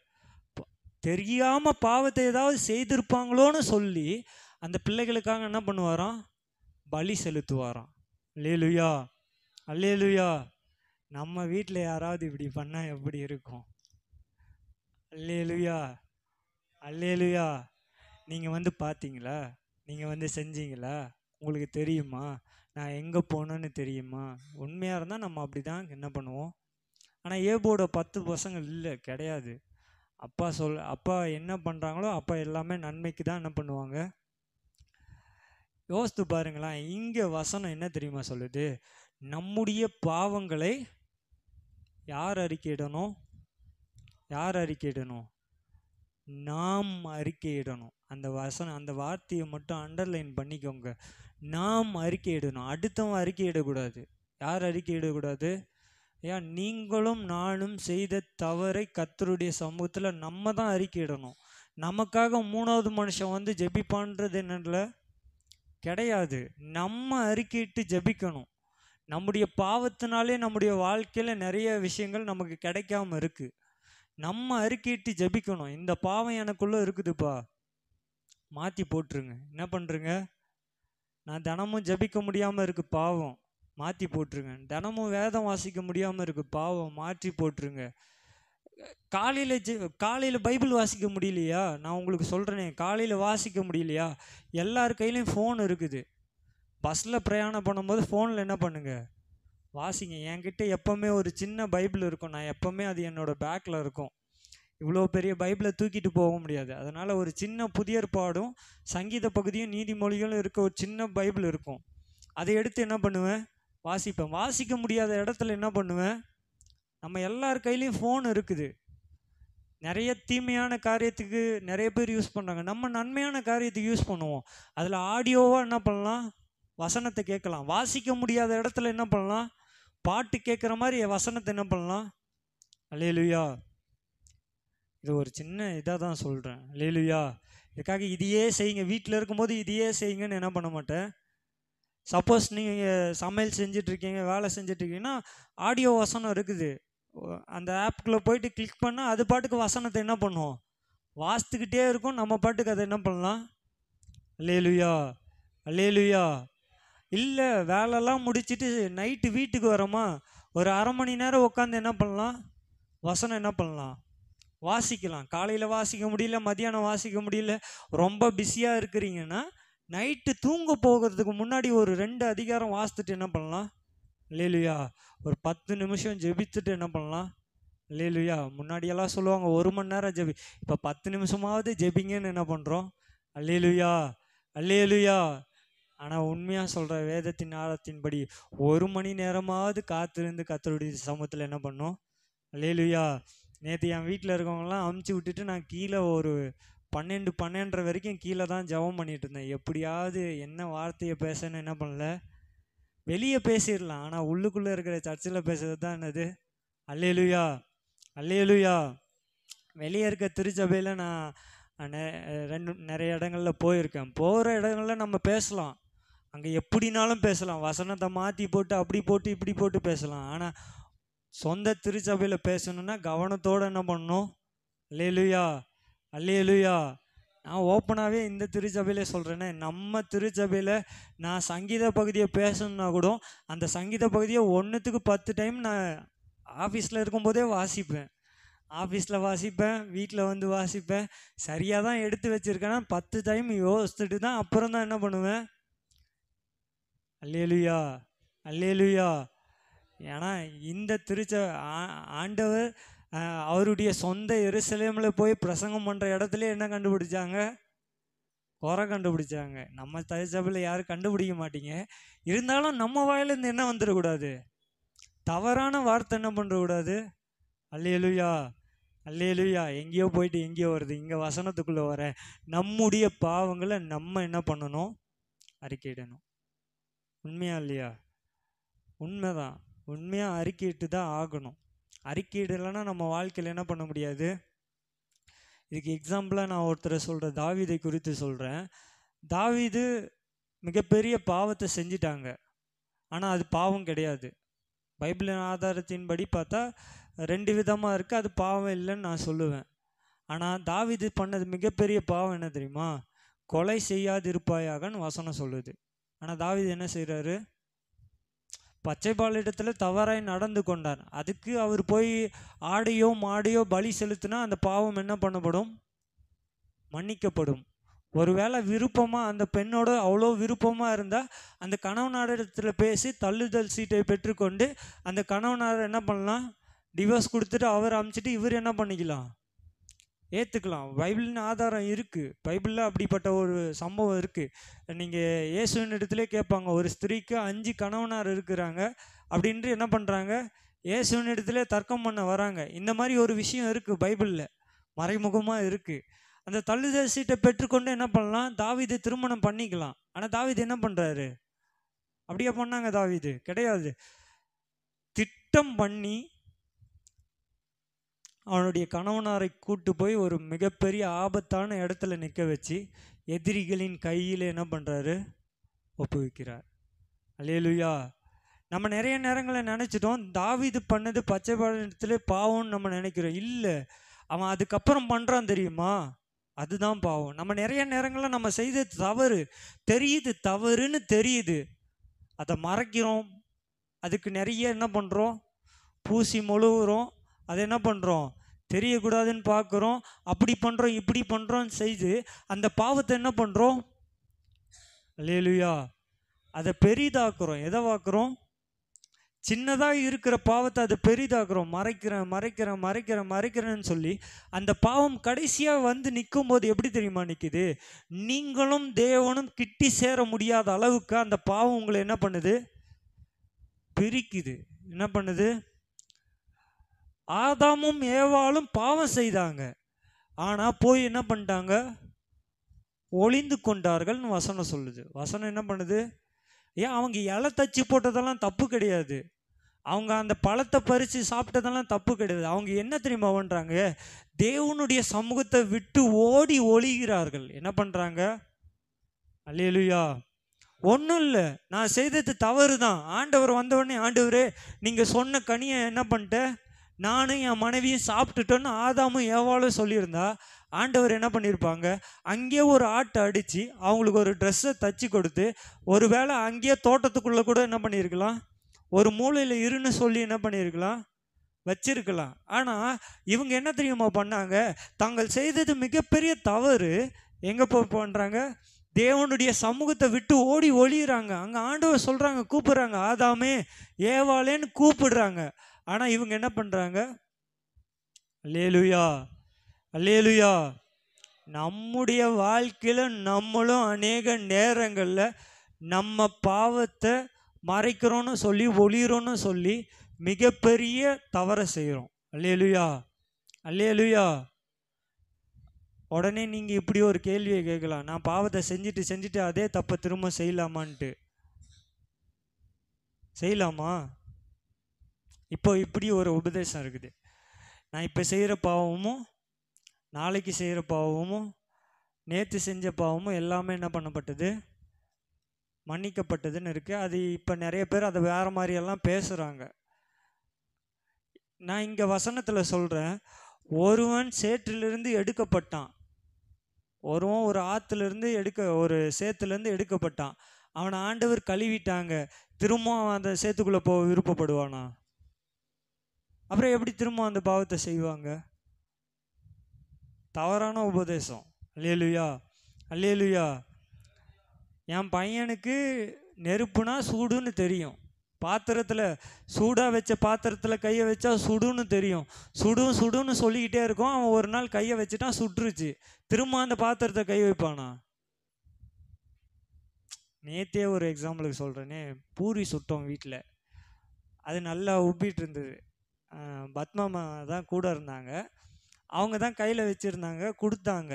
Speaker 1: தெரியாமல் பாவத்தை ஏதாவது செய்திருப்பாங்களோன்னு சொல்லி அந்த பிள்ளைகளுக்காக என்ன பண்ணுவாராம், பலி செலுத்துவாராம். அல்லேலூயா, அல்லேலூயா. நம்ம வீட்டில் யாராவது இப்படி பண்ணால் எப்படி இருக்கும். அல்லேலூயா, அல்லேலூயா. நீங்கள் வந்து பார்த்தீங்களா, நீங்கள் வந்து செஞ்சீங்களா, உங்களுக்கு தெரியுமா, நான் எங்கே போனேன்னு தெரியுமா. உண்மையாக இருந்தால் நம்ம அப்படி தான் என்ன பண்ணுவோம். ஆனால் ஏபோட 10 பசங்கள் இல்லை, கிடையாது. அப்பா என்ன பண்ணுறாங்களோ அப்பா எல்லாமே நன்மைக்கு தான் என்ன பண்ணுவாங்க. யோசித்து பாருங்களேன். இங்கே வசனம் என்ன தெரியுமா சொல்லுது, நம்முடைய பாவங்களை யார் அறிக்கையிடணும், யார் அறிக்கையிடணும், நாம் அறிக்கையிடணும். அந்த வசனம், அந்த வார்த்தையை மட்டும் அண்டர்லைன் பண்ணிக்கோங்க. நாம் அறிக்கையிடணும், அடுத்தவன் அறிக்கையிடக்கூடாது. யார் அறிக்கையிடக்கூடாது, ஏன் நீங்களும் நானும் செய்த தவறை கர்த்தருடைய சமூகத்தில் நம்ம தான் அறிக்கையிடணும். நமக்காக 3வது மனுஷன் வந்து ஜெபிப்பான்றது என்னல கிடையாது. நம்ம அறிக்கையிட்டு ஜெபிக்கணும். நம்முடைய பாவத்தினாலே நம்முடைய வாழ்க்கையில் நிறைய விஷயங்கள் நமக்கு கிடைக்காம இருக்கு. நம்ம அறிக்கையிட்டு ஜெபிக்கணும். இந்த பாவம் எனக்குள்ளே இருக்குதுப்பா, மாற்றி போட்டுருங்க. என்ன பண்ணுறங்க, நான் தினமும் ஜெபிக்க முடியாமல் இருக்கு, பாவம் மாற்றி போட்டுருங்க. தினமும் வேதம் வாசிக்க முடியாமல் இருக்கு, பாவம் மாற்றி போட்டுருங்க. காலையில் பைபிள் வாசிக்க முடியலையா, நான் உங்களுக்கு சொல்கிறேனே, காலையில் வாசிக்க முடியலையா, எல்லார் கையிலையும் ஃபோன் இருக்குது. பஸ்ஸில் பிரயாணம் பண்ணும்போது ஃபோனில் என்ன பண்ணுங்க, வாசிங்க. என்கிட்ட எப்போவுமே ஒரு சின்ன பைபிள் இருக்கும், நான் எப்போவுமே அது என்னோடய பேக்கில் இருக்கும். இவ்வளோ பெரிய பைபிளை தூக்கிட்டு போக முடியாது. அதனால் ஒரு சின்ன புதிய ஏற்பாடும் சங்கீத பகுதியும் நீதிமொழிகளும் இருக்க ஒரு சின்ன பைபிள் இருக்கும். அதை எடுத்து என்ன பண்ணுவேன், வாசிப்பேன். வாசிக்க முடியாத இடத்துல என்ன பண்ணுவேன், நம்ம எல்லார் கையிலையும் ஃபோன் இருக்குது. நிறைய தீமையான காரியத்துக்கு நிறைய பேர் யூஸ் பண்ணுறாங்க. நம்ம நன்மையான காரியத்துக்கு யூஸ் பண்ணுவோம். அதில் ஆடியோவாக என்ன பண்ணலாம், வசனத்தை கேட்கலாம். வாசிக்க முடியாத இடத்துல என்ன பண்ணலாம், பாட்டு கேட்குற மாதிரி வசனத்தை என்ன பண்ணலாம். அல்லேலூயா. இது ஒரு சின்ன இதாக தான் சொல்கிறேன். அல்லேலூயா. இதுக்காக இதையே செய்யுங்க, வீட்டில் இருக்கும்போது இதையே செய்யுங்கன்னு என்ன பண்ண மாட்டேன். சப்போஸ் நீங்கள் சமையல் செஞ்சிட்ருக்கீங்க, வேலை செஞ்சிட்ருக்கீங்கன்னா ஆடியோ வசனம் இருக்குது, அந்த ஆப்புக்குள்ளே போயிட்டு கிளிக் பண்ணால் அது பாட்டுக்கு வசனத்தை என்ன பண்ணுவோம், வாசித்துக்கிட்டே இருக்கும். நம்ம பாட்டுக்கு அதை என்ன பண்ணலாம். அல்லேலூயா, அல்லேலூயா. இல்லை வேலைலாம் முடிச்சுட்டு நைட்டு வீட்டுக்கு வரோமா, ஒரு அரை மணி நேரம் உட்காந்து என்ன பண்ணலாம்? வசனம் என்ன பண்ணலாம்? வாசிக்கலாம். காலையில் வாசிக்க முடியல, மதியானம் வாசிக்க முடியல, ரொம்ப பிஸியாக இருக்கிறீங்கன்னா நைட்டு தூங்க போகிறதுக்கு முன்னாடி ஒரு 2 அதிகாரம் வாசித்துட்டு என்ன பண்ணலாம்? அல்லேலூயா. ஒரு 10 நிமிஷம் ஜெபித்துட்டு என்ன பண்ணலாம்? அல்லேலூயா. முன்னாடியெல்லாம் சொல்லுவாங்க 1 மணி நேரம் ஜெபி, இப்போ 10 நிமிஷமாவது ஜெபிங்கன்னு என்ன பண்ணுறோம்? அல்லேலூயா, அல்லேலூயா. ஆனால் உண்மையாக சொல்கிற வேதத்தின் ஆழத்தின்படி 1 மணி நேரமாவது காத்திருந்து கர்த்தருடைய சமூகத்தில் என்ன பண்ணோம்? அல்லேலூயா. நேற்று என் வீட்டில் இருக்கவங்களாம் அமுச்சு விட்டுட்டு நான் கீழே ஒரு 12 வரைக்கும் கீழே தான் ஜெபம் பண்ணிட்டு இருந்தேன். எப்படியாவது என்ன வார்த்தையை பேசன்னு என்ன பண்ணல, வெளியே பேசிடலாம், ஆனால் உள்ளுக்குள்ளே இருக்கிற சர்ச்சில் பேசுறது தான் என்னது? அல்லேலூயா, அல்லேலூயா. வெளியே இருக்க திருச்சபையில் நான் நிறைய இடங்களில் போயிருக்கேன். போகிற இடங்களில் நம்ம பேசலாம், அங்கே எப்படினாலும் பேசலாம், வசனத்தை மாற்றி போட்டு அப்படி போட்டு இப்படி போட்டு பேசலாம். ஆனால் சொந்த திருச்சபையில் பேசணுன்னா கவனத்தோடு என்ன பண்ணணும்? அல்லேலூயா, அல்லேலூயா. நான் ஓப்பனாகவே இந்த திருச்சபையிலே சொல்கிறேன்னே, நம்ம திருச்சபையில் நான் சங்கீத பகுதியை பேசணுன்னா கூட அந்த சங்கீத பகுதியை 1க்கு 10 டைம் நான் ஆஃபீஸில் இருக்கும்போதே வாசிப்பேன். ஆஃபீஸில் வாசிப்பேன், வீட்டில் வந்து வாசிப்பேன். சரியாக தான் எடுத்து வச்சுருக்கேன்னா 10 டைம் யோசிச்சுட்டு தான் அப்புறம் தான் என்ன பண்ணுவேன்? அல்லேலூயா, அல்லேலூயா. ஏன்னா இந்த ஆண்டவர் அவருடைய சொந்த எருசலேமில் போய் பிரசங்கம் பண்ணுற இடத்துல என்ன கண்டுபிடிச்சாங்க? குறை கண்டுபிடிச்சாங்க. நம்ம திருச்சபையில் யாரும் கண்டுபிடிக்க மாட்டீங்க. இருந்தாலும் நம்ம வாயிலேருந்து என்ன வந்துடக்கூடாது? தவறான வார்த்தை என்ன பண்ணுறக்கூடாது? அல்லேலூயா, அல்லேலூயா. எங்கேயோ போயிட்டு எங்கேயோ வருது, இங்கே வசனத்துக்குள்ளே வர நம்முடைய பாவங்களை நம்ம என்ன பண்ணணும்? அறிக்கையிடணும். உண்மையா இல்லையா? உண்மைதான். உண்மையாக அறிக்கையிட்டு தான் ஆகணும். அறிக்கையிடலைன்னா நம்ம வாழ்க்கையில் என்ன பண்ண முடியாது? இதுக்கு எக்ஸாம்பிளாக நான் ஒருத்தரை சொல்கிறேன், தாவீதை குறித்து சொல்கிறேன். தாவீது மிகப்பெரிய பாவத்தை செஞ்சிட்டாங்க, ஆனால் அது பாவம் கிடையாது. பைபிளின் ஆதாரத்தின்படி பார்த்தா 2 விதமாக இருக்குது, அது பாவம் இல்லைன்னு நான் சொல்லுவேன். ஆனால் தாவீது பண்ணது மிகப்பெரிய பாவம் என்ன தெரியுமா? கொலை செய்யாதிருப்பாயாகன்னு வசனம் சொல்லுது. ஆனால் தாவீது என்ன செய்கிறாரு? பச்சைப்பாலிடத்தில் தவறாய் நடந்து கொண்டார். அதுக்கு அவர் போய் ஆடையோ மாடையோ பலி செலுத்தினா அந்த பாவம் என்ன பண்ணப்படும்? மன்னிக்கப்படும். ஒருவேளை விருப்பமாக அந்த பெண்ணோட அவ்வளோ விருப்பமாக இருந்தால் அந்த கணவனாரிடத்தில் பேசி தள்ளுதல் சீட்டை பெற்றுக்கொண்டு அந்த கணவனார் என்ன பண்ணலாம்? டிவோர்ஸ் கொடுத்துட்டு அவர் அனுப்பிச்சிட்டு இவர் என்ன பண்ணிக்கலாம்? ஏற்றுக்கலாம். பைபிளின் ஆதாரம் இருக்குது. பைபிளில் அப்படிப்பட்ட ஒரு சம்பவம் இருக்குது. நீங்கள் இயேசுவின் இடத்துல கேட்பாங்க, ஒரு ஸ்திரீக்கு 5 கணவனார் இருக்கிறாங்க அப்படின்ட்டு என்ன பண்ணுறாங்க? இயேசுவின் இடத்துல தர்க்கம் பண்ண வராங்க. இந்த மாதிரி ஒரு விஷயம் இருக்குது பைபிளில், மறைமுகமாக இருக்குது. அந்த தள்ளுதல் சீட்டை பெற்றுக்கொண்டு என்ன பண்ணலாம்? தாவீது திருமணம் பண்ணிக்கலாம். ஆனால் தாவீது என்ன பண்ணுறாரு? அப்படியே பண்ணாங்க? தாவீது கிடையாது. திட்டம் பண்ணி அவனுடைய கணவனாரை கூட்டு போய் ஒரு மிகப்பெரிய ஆபத்தான இடத்துல நிற்க வச்சு எதிரிகளின் கையில் என்ன பண்ணுறாரு? ஒப்புவிக்கிறார். அல்லேலூயா. நம்ம நிறைய நேரங்களில் நினச்சிட்டோம் தாவீது பண்ணது பச்சைப்பாலிடத்துல பாவம்னு நம்ம நினைக்கிறோம். இல்லை, அவன் அதுக்கப்புறம் பண்ணுறான் தெரியுமா? அதுதான் பாவம். நம்ம நிறைய நேரங்களில் நம்ம செய்த தவறு தெரியுது, தவறுன்னு தெரியுது, அதை மறைக்கிறோம். அதுக்கு நிறைய என்ன பண்ணுறோம்? பூசி மொழுகுறோம். அதை என்ன பண்ணுறோம்? தெரியக்கூடாதுன்னு பார்க்குறோம். அப்படி பண்ணுறோம், இப்படி பண்ணுறோன்னு செய்து அந்த பாவத்தை என்ன பண்ணுறோம்? அல்லேலூயா. அதை பெரிதாக்குறோம். எதை வாக்குறோம்? சின்னதாக இருக்கிற பாவத்தை அதை பெரிதாக்குறோம். மறைக்கிறேன்னு சொல்லி அந்த பாவம் கடைசியாக வந்து நிற்கும் போது எப்படி தெரியுமா நிற்குது? நீங்களும் தேவனும் கிட்டி சேர முடியாத அளவுக்கு அந்த பாவம் உங்களை என்ன பண்ணுது? பிரிக்குது. என்ன பண்ணுது? ஆதாமும் ஏவாளும் பாவம் செய்தாங்க, ஆனால் போய் என்ன பண்ணிட்டாங்க? ஒளிந்து கொண்டார்கள்னு வசனம் சொல்லுது. வசனம் என்ன பண்ணுது? ஏன் அவங்க இலை தச்சு போட்டதெல்லாம் தப்பு கிடையாது, அவங்க அந்த பழத்தை பறித்து சாப்பிட்டதெல்லாம் தப்பு கிடையாது. அவங்க என்ன தெரியுமா பண்ணுறாங்க? தேவனுடைய சமூகத்தை விட்டு ஓடி ஒளிகிறார்கள். என்ன பண்ணுறாங்க? அல்லேலூயா. ஒன்றும் இல்லை, நான் செய்தது தவறு தான். ஆண்டவர் வந்தவுடனே, ஆண்டவரே நீங்கள் சொன்ன கனியை என்ன பண்ணிட்டேன், நானும் என் மனைவியும் சாப்பிட்டுட்டோன்னு ஆதாமும் ஏவாளும் சொல்லியிருந்தா ஆண்டவர் என்ன பண்ணியிருப்பாங்க? அங்கேயே ஒரு ஆட்டை அடித்து அவங்களுக்கு ஒரு ட்ரெஸ்ஸை தச்சு கொடுத்து ஒருவேளை அங்கேயே தோட்டத்துக்குள்ளே கூட என்ன பண்ணியிருக்கலாம்? ஒரு மூலையில் இருன்னு சொல்லி என்ன பண்ணியிருக்கலாம், வச்சிருக்கலாம். ஆனால் இவங்க என்ன தெரியுமா பண்ணாங்க, தாங்கள் செய்தது மிகப்பெரிய தவறு. எங்கே போய் பண்ணுறாங்க, தேவனுடைய சமூகத்தை விட்டு ஓடி ஒளியிறாங்க. அங்கே ஆண்டவர் சொல்கிறாங்க, கூப்பிடுறாங்க, ஆதாமே ஏவாளேன்னு கூப்பிடுறாங்க. ஆனால் இவங்க என்ன பண்ணுறாங்க, அல்லேலூயா அல்லேலூயா. நம்முடைய வாழ்க்கையில் நம்மளும் அநேக நேரங்களில் நம்ம பாவத்தை மறைக்கிறோன்னு சொல்லி ஒளிகிறோன்னு சொல்லி மிகப்பெரிய தவறை செய்கிறோம். அல்லேலூயா அல்லேலூயா. உடனே நீங்கள் இப்படி ஒரு கேள்வியை கேட்கலாம், நான் பாவத்தை செஞ்சுட்டு அதே தப்பை திரும்ப செய்யலாமான்ட்டு. செய்யலாமா? இப்போ இப்படி ஒரு உபதேசம் இருக்குது, நான் இப்போ செய்கிற பாவமும் நாளைக்கு செய்கிற பாவமும் நேற்று செஞ்ச பாவமும் எல்லாமே என்ன பண்ணப்பட்டது, மன்னிக்கப்பட்டதுன்னு இருக்குது. அது இப்போ நிறைய பேர் அதை வேறு மாதிரியெல்லாம் பேசுகிறாங்க. நான் இங்கே வசனத்தில் சொல்கிறேன், ஒருவன் சேற்றிலிருந்து எடுக்கப்பட்டான், ஒருவன் ஒரு ஆற்றுலேருந்து ஒரு சேத்துலேருந்து எடுக்கப்பட்டான், அவனை ஆண்டவர் கழுவிட்டாங்க, திரும்ப அந்த சேத்துக்குள்ளே போக விருப்பப்படுவானா? அப்புறம் எப்படி திரும்ப அந்த பாவத்தை செய்வாங்க? தவறான உபதேசம். அல்லேலூயா அல்லேலூயா. என் பையனுக்கு நெருப்புனா சூடுன்னு தெரியும், பாத்திரத்தில் சூடாக வச்ச பாத்திரத்தில் கையை வச்சா சுடுன்னு தெரியும், சுடுன்னு சொல்லிக்கிட்டே இருக்கும். அவன் ஒரு நாள் கையை வச்சுட்டான், சுட்டுருச்சு, திரும்ப அந்த பாத்திரத்தை கை வைப்பானா? நேற்றே ஒரு எக்ஸாம்பிளுக்கு சொல்கிறேனே, பூரி சுட்டோம் வீட்டில், அது நல்லா உப்பிட்டு இருந்தது. பத்மாமா தான் கூட இருந்தாங்க, அவங்க தான் கையில் வச்சுருந்தாங்க, கொடுத்தாங்க.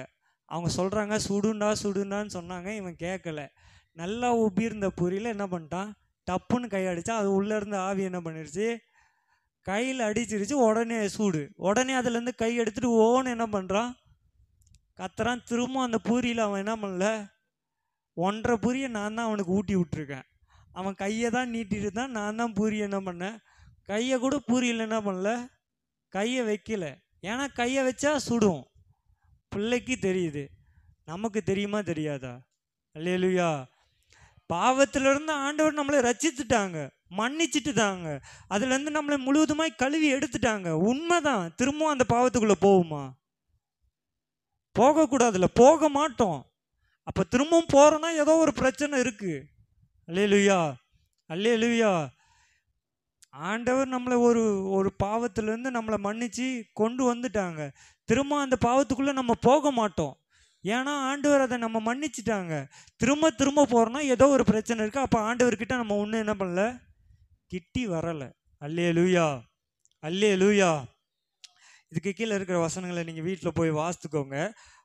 Speaker 1: அவங்க சொல்கிறாங்க சுடுண்டான்னு சொன்னாங்க, இவன் கேட்கல. நல்லா உப்பி இருந்த பூரியில் என்ன பண்ணிட்டான், டப்புன்னு கை அடித்தா, அது உள்ளேருந்து ஆவி என்ன பண்ணிடுச்சு, கையில் அடிச்சிருச்சு. உடனே சூடு, உடனே அதுலேருந்து கை எடுத்துகிட்டு ஓன்னு என்ன பண்ணுறான், கத்துறான். திரும்ப அந்த பூரியில் அவன் என்ன பண்ணல, 1.5 பூரியை நான் தான் அவனுக்கு ஊட்டி விட்டுருக்கேன். அவன் கையை தான் நீட்டிட்டு தான், நான் தான் பூரியை என்ன பண்ணேன், கையை கூட பூரியில் என்ன பண்ணல, கையை வைக்கல. ஏன்னா கையை வச்சா சுடும். பிள்ளைக்கு தெரியுது, நமக்கு தெரியுமா தெரியாதா? அல்லேலூயா. பாவத்திலிருந்து ஆண்டவர் நம்மளை ரட்சித்துட்டாங்க, மன்னிச்சுட்டுட்டாங்க, அதுலேருந்து நம்மளை முழுவதுமாய் கழுவி எடுத்துட்டாங்க. உண்மைதான். திரும்பவும் அந்த பாவத்துக்குள்ளே போகுமா? போகக்கூடாதுல்ல, போக மாட்டோம். அப்போ திரும்பவும் போகிறோன்னா ஏதோ ஒரு பிரச்சனை இருக்குது. அல்லேலூயா அல்லேலூயா. ஆண்டவர் நம்மளை ஒரு பாவத்திலேருந்து நம்மளை மன்னிச்சு கொண்டு வந்துட்டாங்க. திரும்ப அந்த பாவத்துக்குள்ளே நம்ம போக மாட்டோம், ஏன்னா ஆண்டவர் அதை நம்ம மன்னிச்சிட்டாங்க. திரும்ப போகிறோன்னா ஏதோ ஒரு பிரச்சனை இருக்குது. அப்போ ஆண்டவர்கிட்ட நம்ம ஒன்றும் என்ன பண்ணல, கிட்டி வரலை. அல்லேலூயா அல்லேலூயா. இதுக்கு கீழே இருக்கிற வசனங்களை நீங்கள் வீட்டில் போய் வாசித்துக்கோங்க.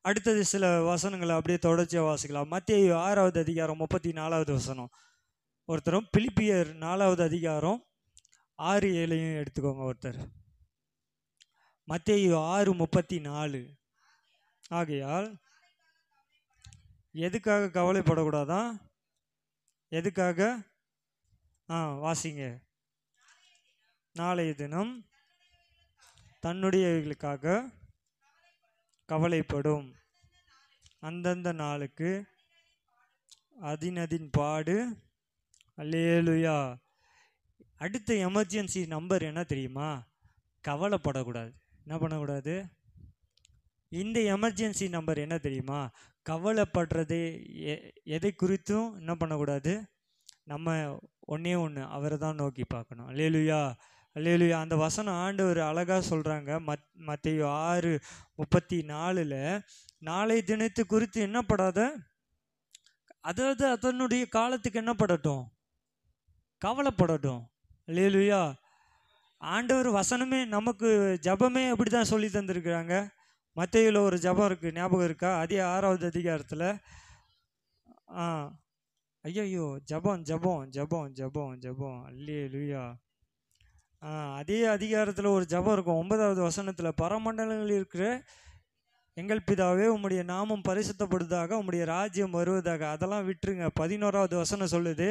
Speaker 1: அடுத்தது சில வசனங்களை அப்படியே தொடர்ச்சியாக வாசிக்கலாம். மத்தேயு 6வது அதிகாரம் 34வது வசனம். ஒருத்தரும் பிலிப்பியர் 4வது அதிகாரம் 6-7 எடுத்துக்கோங்க. ஒருத்தர் மத்தேயு 6:34. ஆகையால் எதுக்காக கவலைப்படக்கூடாதான்? எதுக்காக? வாசிங்க. நாளைய தினம் தன்னுடையவர்களுக்காக கவலைப்படும், அந்தந்த நாளுக்கு அதினதின் பாடு. அல்லேலூயா. அடுத்த எமர்ஜென்சி நம்பர் என்ன தெரியுமா? கவலைப்படக்கூடாது. என்ன பண்ணக்கூடாது? இந்த எமர்ஜென்சி நம்பர் என்ன தெரியுமா? கவலைப்படுறது எதை குறித்தும் என்ன பண்ணக்கூடாது, நம்ம ஒன்றே ஒன்று, அவரை தான் நோக்கி பார்க்கணும். அல்லேலூயா அல்லேலூயா. அந்த வசனம் ஆண்டவர் அழகாக சொல்கிறாங்க. மத்தேயு 6:34. நாளை தினத்து குறித்து என்ன படாத, அதாவது அதனுடைய காலத்துக்கு என்ன படட்டும், கவலைப்படட்டும். அல்லேலூயா. ஆண்டவர் வசனமே நமக்கு ஜபமே அப்படி தான் சொல்லி தந்திருக்கிறாங்க. மத்தேயுல ஒரு ஜபம் இருக்குது, ஞாபகம் இருக்கா? அதே 6வது அதிகாரத்தில். ஐயோ, ஜபம் ஜபம் ஜபம் ஜபம் ஜபம். அல்லேலூயா. அதே அதிகாரத்தில் ஒரு ஜபம் இருக்கும், 9வது வசனத்தில். பரமண்டலங்களில் இருக்கிற எங்கள் பிதாவே, உம்முடைய நாமம் பரிசுத்தப்படுவதாக, உம்முடைய ராஜ்யம் வருவதாக. அதெல்லாம் விட்டுருங்க. 11வது வசனம் சொல்லுது,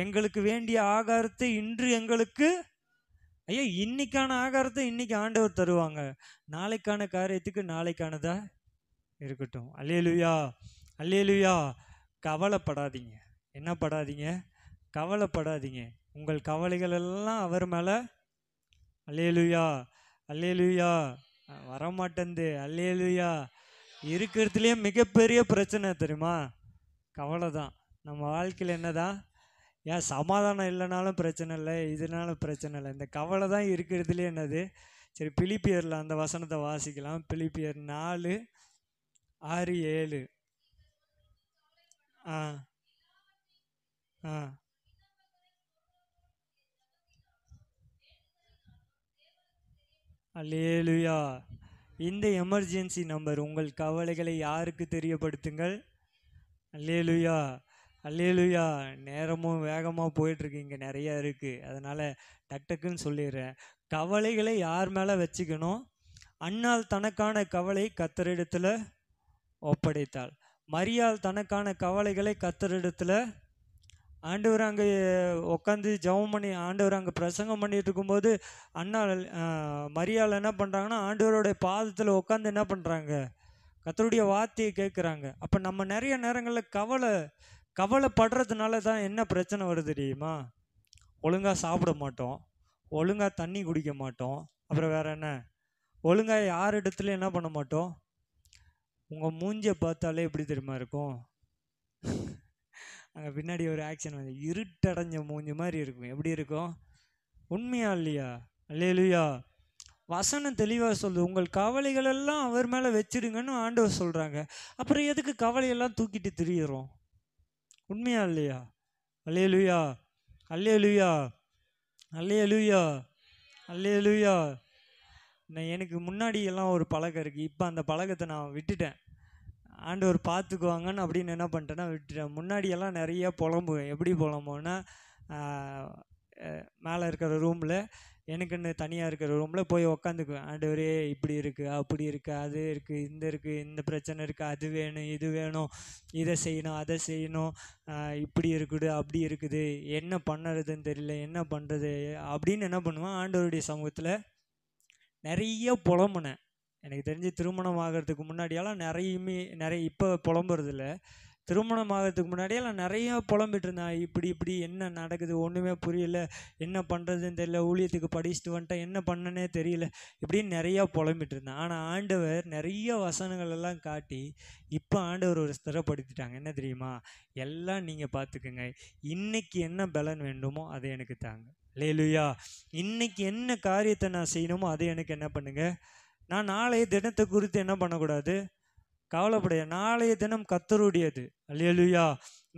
Speaker 1: எங்களுக்கு வேண்டிய ஆகாரத்தை இன்று எங்களுக்கு, இன்னைக்கான ஆகாரத்தை இன்னைக்கு ஆண்டவர் தருவாங்க, நாளைக்கான காரியத்துக்கு நாளைக்கானதா இருக்கட்டும். அல்லேலூயா அல்லேலூயா. கவலைப்படாதீங்க. என்ன படாதீங்க? கவலைப்படாதீங்க. உங்கள் கவலைகள் எல்லாம் அவர் மேலே. அல்லேலூயா, அல்லேலூயா. வரமாட்டேந்து. அல்லேலூயா. இருக்கிறதுலேயே மிகப்பெரிய பிரச்சனை தெரியுமா? கவலை தான். நம்ம வாழ்க்கையில் என்னதான், ஏன் சமாதானம் இல்லைனாலும் பிரச்சனை இல்லை, இதனால பிரச்சனை இல்லை, இந்த கவலை தான் இருக்கிறதுலே என்னது. சரி, பிலிப்பியரில் அந்த வசனத்தை வாசிக்கலாம். பிலிப்பியர் 4:6-7. ஆ ஆ அல்லேலூயா. இந்த எமர்ஜென்சி நம்பர், உங்கள் கவலைகளை யாருக்கு தெரியப்படுத்துங்கள். அல்லேலூயா, அல்லேலூயா. நேரமும் வேகமாக போயிட்டுருக்கு, இங்கே நிறையா இருக்குது, அதனால் டக் டக்குன்னு சொல்லிடுறேன். கவலைகளை யார் மேலே வச்சுக்கணும்? அன்னாள் தனக்கான கவலை கர்த்தரிடத்தில் ஒப்படைத்தாள். மரியாள் தனக்கான கவலைகளை கர்த்தரிடத்தில். ஆண்டவர் அங்கே உட்காந்து ஜெபம் பண்ணி, ஆண்டவர் அங்கே பிரசங்கம் பண்ணிட்டு இருக்கும்போது அன்னாள் மரியாள் என்ன பண்ணுறாங்கன்னா, ஆண்டவருடைய பாதத்தில் உட்காந்து என்ன பண்ணுறாங்க, கர்த்தருடைய வார்த்தையை கேட்குறாங்க. அப்போ நம்ம நிறைய நேரங்களில் கவலைப்படுறதுனால தான் என்ன பிரச்சனை வருது தெரியுமா? ஒழுங்காக சாப்பிட மாட்டோம், ஒழுங்காக தண்ணி குடிக்க மாட்டோம், அப்புறம் வேற என்ன, ஒழுங்காக யார் இடத்துல என்ன பண்ண மாட்டோம். உங்கள் மூஞ்சியை பார்த்தாலே எப்படி தெரியுமா இருக்கும்? அங்கே பின்னாடி ஒரு ஆக்ஷன் வந்து இருட்டடைஞ்ச மூஞ்சி மாதிரி இருக்கும். எப்படி இருக்கும்? உண்மையா இல்லையா? அல்லேலூயா. வசனம் தெளிவாக சொல்லுது, உங்கள் கவலைகள் எல்லாம் அவர் மேலே வச்சிடுங்கன்னு ஆண்டவர் சொல்கிறாங்க. அப்புறம் எதுக்கு கவலையெல்லாம் தூக்கிட்டு திரியிறோம்? உண்மையா இல்லையா? அல்லேலூயா, அல்லேலூயா, அல்லேலூயா, அல்லேலூயா. எனக்கு முன்னாடி எல்லாம் ஒரு பழக்கம் இருக்குது, இப்போ அந்த பழக்கத்தை நான் விட்டுட்டேன். ஆண்டவர் பார்த்துக்குவாங்கன்னு அப்படின்னு என்ன பண்ணிட்டேன்னா விட்டுட்டேன். முன்னாடியெல்லாம் நிறைய புலம்புவேன். எப்படி புலம்புவேன்னா, மேலே இருக்கிற ரூமில், எனக்குன்னு தனியாக இருக்கிற ரூமில் போய் உக்காந்துக்குவேன். ஆண்டவரே இப்படி இருக்குது, அப்படி இருக்குது, அது இருக்குது, இந்த பிரச்சனை இருக்குது, அது வேணும், இது வேணும், இதை செய்யணும், அதை செய்யணும், இப்படி இருக்குது, அப்படி இருக்குது, என்ன பண்ணுறதுன்னு தெரியல, என்ன பண்ணுறது அப்படின்னு என்ன பண்ணுவேன், ஆண்டவருடைய சமூகத்தில் நிறைய புலம்புனேன். எனக்கு தெரிஞ்சு திருமணம் ஆகிறதுக்கு முன்னாடியெல்லாம் நிறைய இப்போ புலம்புறதில்ல. திருமணம் ஆகிறதுக்கு முன்னாடியெல்லாம் நிறையா புலம்பிட்டு இருந்தேன். இப்படி என்ன நடக்குது, ஒன்றுமே புரியல, என்ன பண்ணுறதுன்னு தெரியல, ஊழியத்துக்கு படிச்சுட்டு வந்துட்டேன், என்ன பண்ணனே தெரியல, இப்படின்னு நிறையா புலம்பிட்டு இருந்தேன். ஆனால் ஆண்டவர் நிறைய வசனங்கள் எல்லாம் காட்டி இப்போ ஆண்டவர் ஒரு ஸ்திரப்படுத்திட்டாங்க. என்ன தெரியுமா? எல்லாம் நீங்கள் பார்த்துக்குங்க, இன்னைக்கு என்ன பலன் வேண்டுமோ அதை எனக்கு தாங்க. அல்லேலூயா. இன்னைக்கு என்ன காரியத்தை நான் செய்யணுமோ அதை எனக்கு என்ன பண்ணுங்க. நான் நாளைய தினத்தை குறித்து என்ன பண்ணக்கூடாது, கவலைப்படைய. நாளைய தினம் கர்த்தருடையது. அல்லேலூயா.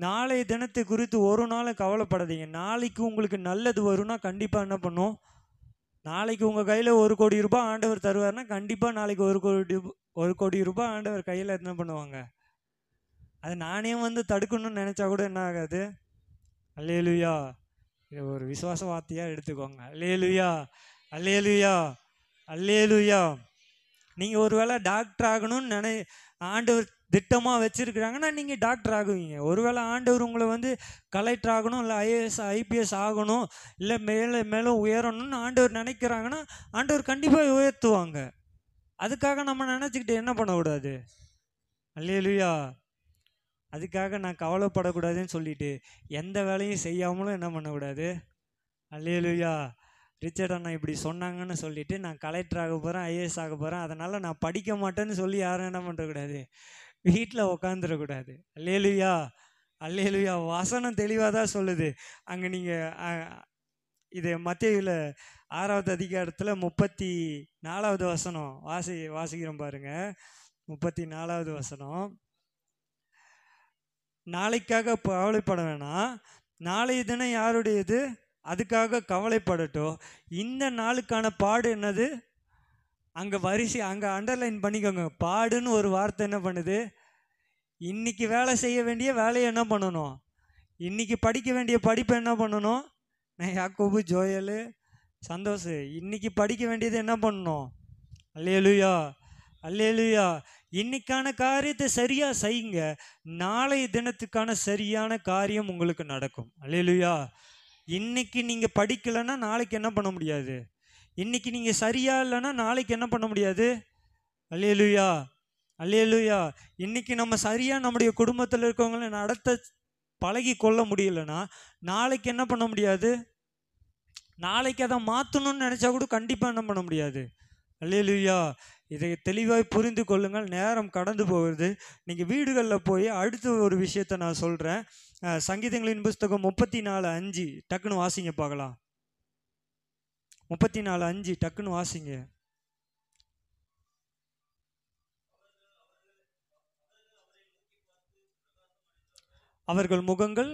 Speaker 1: நாளைய தினத்தை குறித்து ஒரு நாள் கவலைப்படாதீங்க. நாளைக்கு உங்களுக்கு நல்லது வரும்னா கண்டிப்பாக என்ன பண்ணும், நாளைக்கு உங்கள் கையில் 1 கோடி ரூபாய் ஆண்டவர் தருவார்னா கண்டிப்பாக நாளைக்கு 1 கோடி ரூபாய் ஆண்டவர் கையில் என்ன பண்ணுவாங்க. அது நானே வந்து தடுக்கணும்னு நினச்சா கூட என்ன ஆகாது. அல்லேலூயா. இதை ஒரு விசுவாச வார்த்தையாக எடுத்துக்கோங்க. அல்லேலூயா, அல்லேலூயா, அல்லேலூயா. நீங்கள் ஒருவேளை டாக்டர் ஆகணும்னு ஆண்டவர் திட்டமாக வச்சுருக்குறாங்கன்னா நீங்கள் டாக்டர் ஆகுவீங்க. ஒருவேளை ஆண்டவர் உங்களை வந்து கலெக்டர் ஆகணும், இல்லை IAS IPS ஆகணும், இல்லை மேலே உயரணும்னு ஆண்டவர் நினைக்கிறாங்கன்னா ஆண்டவர் கண்டிப்பாக உயர்த்துவாங்க. அதுக்காக நம்ம நினச்சிக்கிட்டு என்ன பண்ணக்கூடாது. அல்லேலூயா. அதுக்காக நான் கவலைப்படக்கூடாதுன்னு சொல்லிட்டு எந்த வேலையும் செய்யாமலும் என்ன பண்ணக்கூடாது. அல்லேலூயா. ரிச்சர்ட் அண்ணா இப்படி சொன்னாங்கன்னு சொல்லிட்டு நான் கலெக்டர் ஆக போகிறேன், IAS ஆக போகிறேன், அதனால் நான் படிக்க மாட்டேன்னு சொல்லி யாரும் என்ன பண்ணுறக்கூடாது, வீட்டில் உக்காந்துடக்கூடாது. அல்லேலூயா, அல்லேலூயா. வசனம் தெளிவாக தான் சொல்லுது. அங்கே நீங்கள் இது மத்தேயுவில் 6வது அதிகாரத்தில் 34வது வசனம் வாசிக்கிறோம் பாருங்க. 34வது வசனம். நாளைக்காக கவலைப்பட வேணாம், நாளைய தினம் யாருடையது, அதுக்காக கவலைப்படட்டும். இந்த நாளுக்கான பாடு என்னது, அங்கே அங்கே அண்டர்லைன் பண்ணிக்கோங்க. பாடுன்னு ஒரு வார்த்தை என்ன பண்ணுது, இன்னைக்கு வேலை செய்ய வேண்டிய வேலையை என்ன பண்ணணும், இன்னைக்கு படிக்க வேண்டிய படிப்பை என்ன பண்ணணும். நான் யாக்கோபு, ஜோயல், சந்தோஷ் இன்னைக்கு படிக்க வேண்டியது என்ன பண்ணணும். அல்லேலூயா, அல்லேலூயா. இன்னைக்கான காரியத்தை சரியாக செய்யுங்க, நாளைய தினத்துக்கான சரியான காரியம் உங்களுக்கு நடக்கும். அல்லேலூயா. இன்னைக்கு நீங்கள் படிக்கலைன்னா நாளைக்கு என்ன பண்ண முடியாது. இன்னைக்கு நீங்கள் சரியா இல்லைன்னா நாளைக்கு என்ன பண்ண முடியாது. அல்லேலூயா, அல்லேலூயா. இன்னைக்கு நம்ம சரியாக நம்முடைய குடும்பத்தில் இருக்கவங்களை நடத்த பழகி கொள்ள முடியலைன்னா நாளைக்கு என்ன பண்ண முடியாது. நாளைக்கு அதை மாற்றணும்னு நினச்சா கூட கண்டிப்பாக என்ன பண்ண முடியாது. அல்லேலூயா. இதை தெளிவாய் புரிந்து கொள்ளுங்கள். நேரம் கடந்து போகிறது. நீங்கள் வீடுகளில் போய் அடுத்த ஒரு விஷயத்தை நான் சொல்கிறேன். சங்கீதங்களின் புஸ்தகம் 34:5 டக்குன்னு வாசிங்க பார்க்கலாம். 34:5 டக்குன்னு வாசிங்க. அவர்கள் முகங்கள்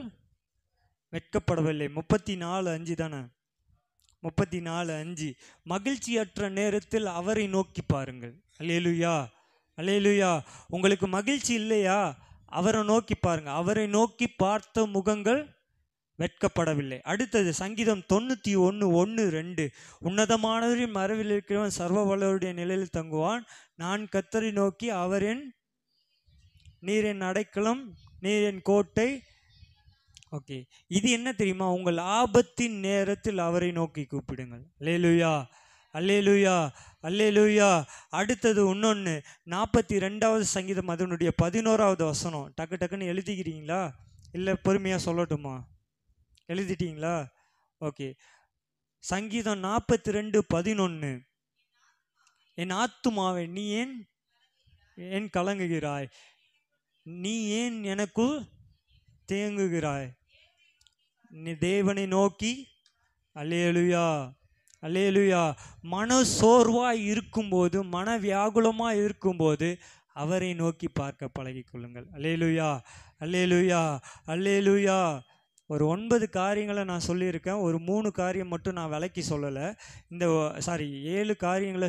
Speaker 1: வெட்கப்படவில்லை. 34:5 தானே? 34:5. மகிழ்ச்சியற்ற நேரத்தில் அவரை நோக்கி பாருங்கள். அல்லேலூயா, அல்லேலூயா. உங்களுக்கு மகிழ்ச்சி இல்லையா? அவரை நோக்கி பாருங்க. அவரை நோக்கி பார்த்த முகங்கள் வெட்கப்படவில்லை. அடுத்தது சங்கீதம் 91:1-2. உன்னதமானவரின் மறைவில் இருக்கிறவன் சர்வ வல்லவருடைய நிலையில் தங்குவான். நான் கர்த்தரை நோக்கி நீர் என் அடைக்கலம், நீர் என் கோட்டை. ஓகே, இது என்ன தெரியுமா? உங்கள் ஆபத்தின் நேரத்தில் அவரை நோக்கி கூப்பிடுங்கள். அல்லேலூயா, அல்லேலூயா, அல்லேலூயா. அடுத்தது இன்னொன்று 42வது சங்கீதம் அதனுடைய 11வது வசனம். டக்கு டக்குன்னு எழுதிக்கிறீங்களா இல்லை பொறுமையாக சொல்லட்டுமா? எழுதிட்டீங்களா? ஓகே. சங்கீதம் 42:11. என் ஆத்துமாவே நீ ஏன் கலங்குகிறாய்? நீ ஏன் எனக்குள் தேங்குகிறாய்? நீ தேவனை நோக்கி. அல்லேலூயா, அல்லேலூயா. மன சோர்வாய் இருக்கும்போது, மன வியாகுலமாக இருக்கும்போது அவரை நோக்கி பார்க்க பழகிக்கொள்ளுங்கள். அல்லேலூயா, அல்லேலூயா, அல்லேலூயா. ஒரு 9 காரியங்களை நான் சொல்லியிருக்கேன். ஒரு 3 காரியம் மட்டும் நான் விளக்கி சொல்லலை. 7 காரியங்களை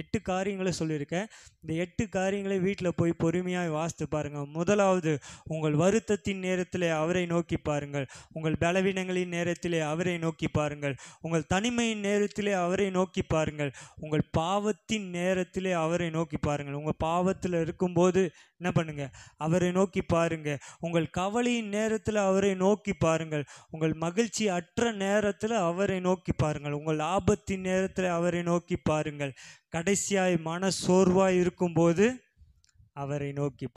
Speaker 1: 8 காரியங்களை சொல்லியிருக்கேன். இந்த 8 காரியங்களை வீட்டில் போய் பொறுமையாக வாசித்து பாருங்கள். முதலாவது, உங்கள் வருத்தத்தின் நேரத்திலே அவரை நோக்கி பாருங்கள். உங்கள் பலவீனங்களின் நேரத்திலே அவரை நோக்கி பாருங்கள். உங்கள் தனிமையின் நேரத்திலே அவரை நோக்கி பாருங்கள். உங்கள் பாவத்தின் நேரத்திலே அவரை நோக்கி பாருங்கள். உங்கள் பாவத்தில் இருக்கும்போது என்ன பண்ணுங்க? அவரை நோக்கி பாருங்க. உங்கள் கவலையின் நேரத்தில் அவரை நோக்கி பாருங்கள். உங்கள் மகிழ்ச்சி அற்ற நேரத்தில் அவரை நோக்கி பாருங்கள். உங்கள் ஆபத்தின் நேரத்தில் அவரை நோக்கி பாருங்கள். கடைசியாய் மன சோர்வாய் இருக்கும்போது அவரை நோக்கி